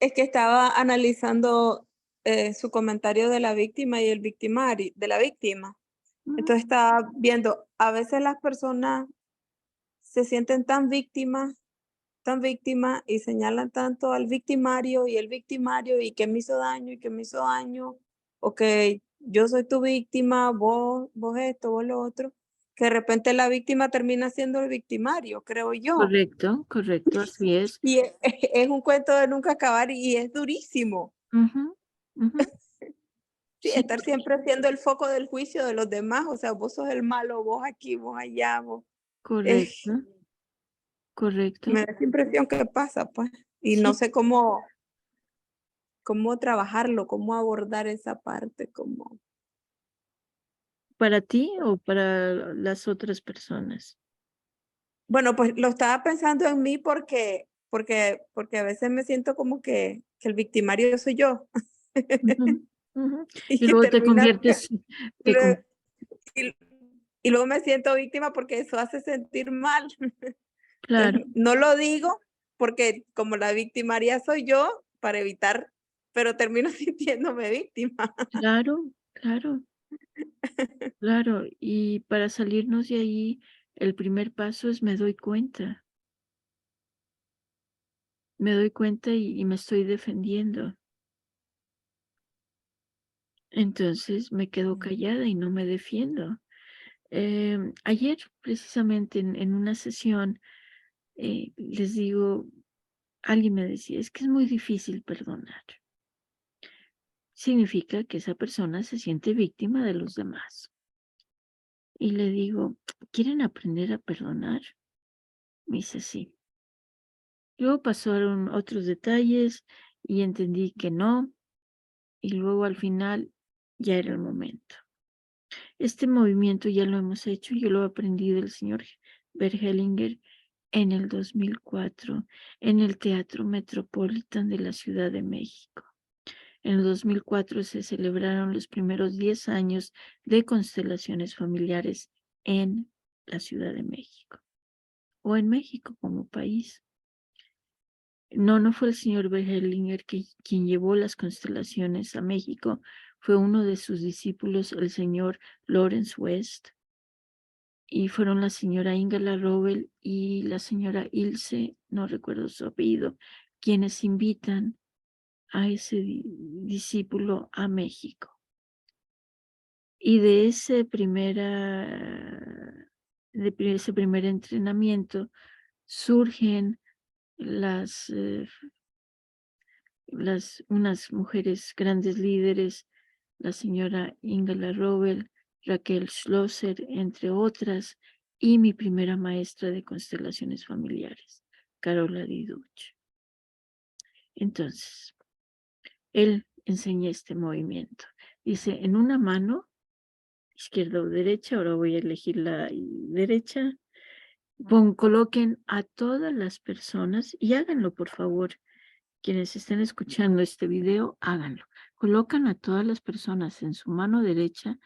Es que estaba analizando su comentario de la víctima y el victimario, de la víctima. Entonces estaba viendo, a veces las personas se sienten tan víctimas y señalan tanto al victimario y el victimario y que me hizo daño y que me hizo daño, o que yo soy tu víctima, vos esto, vos lo otro, que de repente la víctima termina siendo el victimario, creo yo. Correcto, correcto, así es. Y es un cuento de nunca acabar y es durísimo. Ujú, ujú. Sí, Sí, estar siempre siendo el foco del juicio de los demás, o sea, vos sos el malo, vos aquí, vos allá, vos. correcto, correcto. Me da esa impresión que pasa, pues, y no Sí, sé cómo trabajarlo, cómo abordar esa parte, cómo. ¿para ti o para las otras personas? Bueno, pues lo estaba pensando en mí porque a veces me siento como que el victimario soy yo. Ujú, ujú. Y Y luego te termina conviertes, te con- lue y y luego me siento víctima porque eso hace sentir mal. claro, Entonces, no lo digo porque como la victimaria soy yo para evitar, pero termino sintiéndome víctima. claro, claro, claro. Y para salirnos de ahí, el primer paso es me doy cuenta. Me doy cuenta y me estoy defendiendo. Entonces me quedo callada y no me defiendo. Ayer, precisamente en una sesión, les digo, alguien me decía, es que es muy difícil perdonar. Significa que esa persona se siente víctima de los demás. Y le digo, ¿quieren aprender a perdonar? Me dice, sí. Luego pasaron otros detalles y entendí que no. Y luego al final ya era el momento. Este movimiento ya lo hemos hecho, yo lo aprendí del señor Bert Hellinger en el 2004 en el Teatro Metropolitan de la Ciudad de México. En el 2004 se celebraron los primeros 10 años de constelaciones familiares en la Ciudad de México o en México como país. No fue el señor Bert Hellinger quien llevó las constelaciones a México, fue uno de sus discípulos, el señor Lawrence West, y fueron la señora Ingela Robel y la señora Ilse, no recuerdo su apellido, quienes invitan a ese discípulo a México. Y de ese ese primer entrenamiento surgen unas mujeres grandes líderes, la señora Ingela Robel, Raquel Schlosser, entre otras, y mi primera maestra de constelaciones familiares, Carola Diduch. Entonces, él enseña este movimiento. Dice, en una mano, izquierda o derecha, ahora voy a elegir la derecha, coloquen a todas las personas y háganlo, por favor. Quienes estén escuchando este video, háganlo. Colocan a todas las personas en su mano derecha.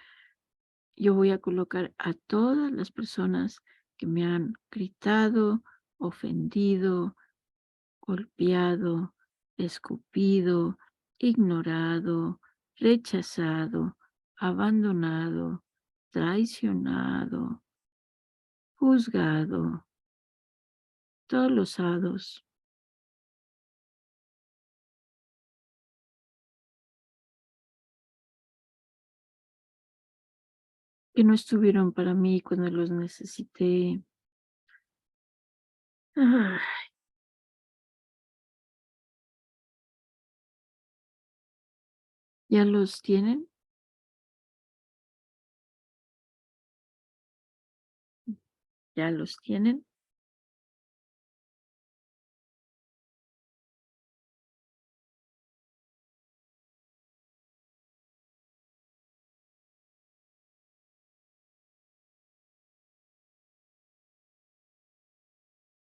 Yo voy a colocar a todas las personas que me han gritado, ofendido, golpeado, escupido, ignorado, rechazado, abandonado, traicionado, juzgado, todos los hados. Que no estuvieron para mí cuando los necesité. Ah, ¿ya los tienen? ¿Ya los tienen?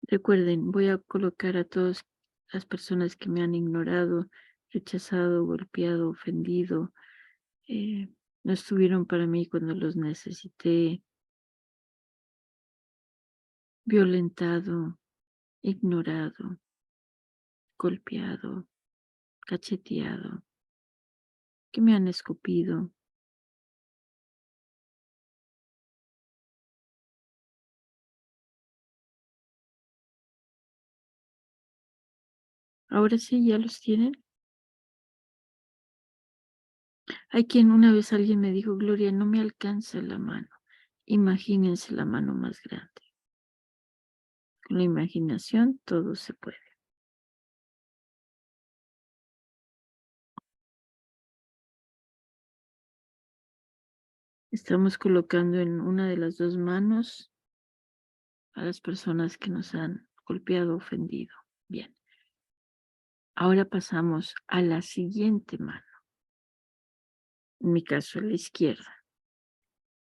Recuerden, voy a colocar a todas las personas que me han ignorado, rechazado, golpeado, ofendido. No estuvieron para mí cuando los necesité. Violentado, ignorado, golpeado, cacheteado, que me han escupido. Ahora sí, ya los tienen. Hay quien una vez alguien me dijo, Gloria, no me alcanza la mano. Imagínense la mano más grande. Con la imaginación todo se puede. Estamos colocando en una de las dos manos a las personas que nos han golpeado, ofendido. Bien. Ahora pasamos a la siguiente mano. En mi caso, a la izquierda.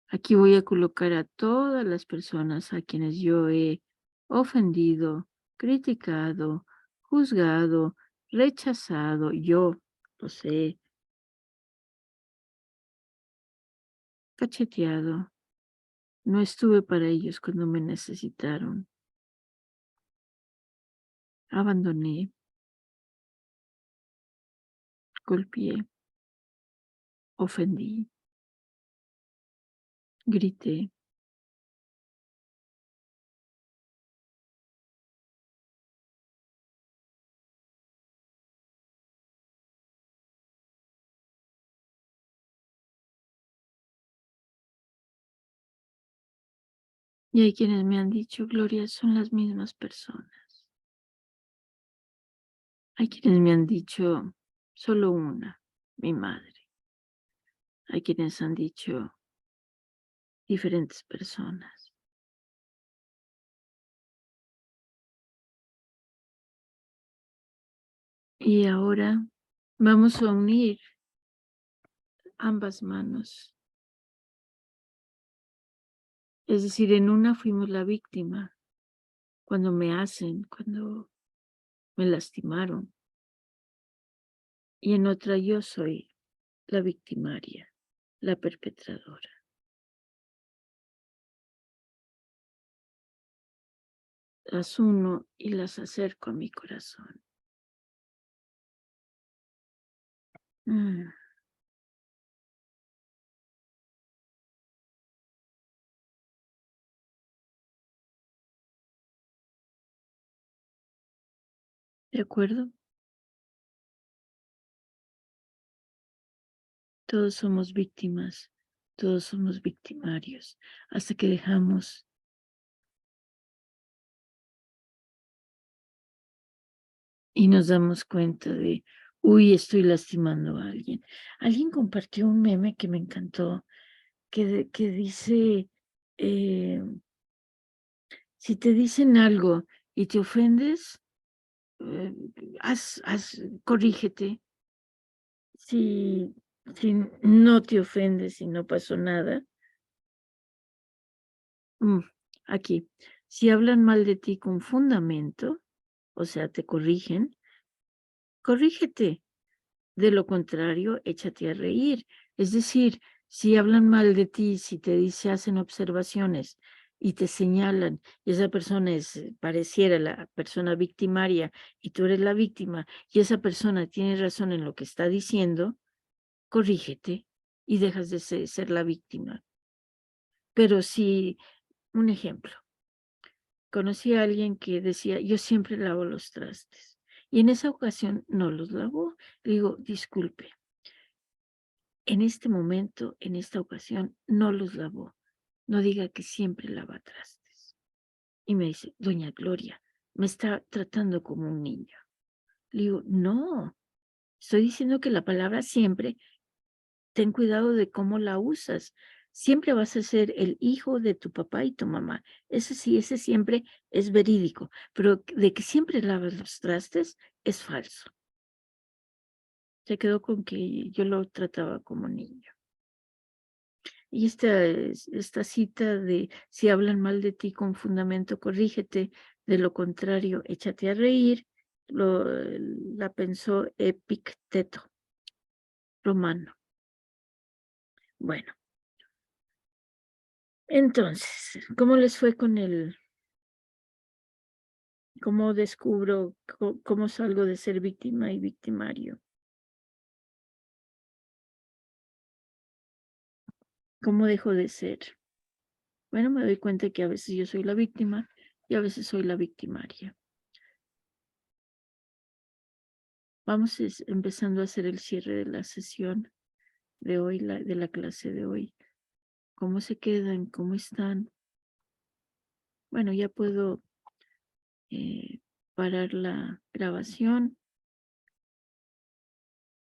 Aquí voy a colocar a todas las personas a quienes yo he ofendido, criticado, juzgado, rechazado. Yo los he cacheteado. No estuve para ellos cuando me necesitaron. Abandoné, golpeé, ofendí, grité. Y hay quienes me han dicho, Gloria, son las mismas personas. Hay quienes me han dicho, solo una, mi madre. Hay quienes han dicho, diferentes personas. Y ahora vamos a unir ambas manos. Es decir, en una fuimos la víctima, cuando me hacen, cuando me lastimaron. Y en otra yo soy la victimaria, la perpetradora. Las uno y las acerco a mi corazón. ¿De acuerdo? Todos somos víctimas, todos somos victimarios, hasta que dejamos y nos damos cuenta de, uy, estoy lastimando a alguien. Alguien compartió un meme que me encantó, que dice, si te dicen algo y te ofendes, corrígete. Si no te ofendes y no pasó nada, aquí, si hablan mal de ti con fundamento, o sea, te corrigen, corrígete. De lo contrario, échate a reír. Es decir, si hablan mal de ti, si te hacen observaciones y te señalan, y esa persona pareciera la persona victimaria y tú eres la víctima, y esa persona tiene razón en lo que está diciendo, corrígete y dejas de ser la víctima. Pero si, un ejemplo, conocí a alguien que decía, yo siempre lavo los trastes, y en esa ocasión no los lavó. Le digo, disculpe, en este momento, en esta ocasión, no los lavó. No diga que siempre lava trastes. Y me dice, doña Gloria, me está tratando como un niño. Le digo, no, estoy diciendo que la palabra siempre, ten cuidado de cómo la usas. Siempre vas a ser el hijo de tu papá y tu mamá. Ese sí, ese siempre es verídico. Pero de que siempre lavas los trastes es falso. Se quedó con que yo lo trataba como niño. Y esta cita de si hablan mal de ti con fundamento, corrígete, de lo contrario, échate a reír, la pensó Epicteto, romano. Bueno. Entonces, ¿cómo les fue con cómo descubro, cómo salgo de ser víctima y victimario? ¿Cómo dejo de ser? Bueno, me doy cuenta que a veces yo soy la víctima y a veces soy la victimaria. Vamos empezando a hacer el cierre de la sesión de hoy, de la clase de hoy. ¿Cómo se quedan? ¿Cómo están? Bueno, ya puedo parar la grabación.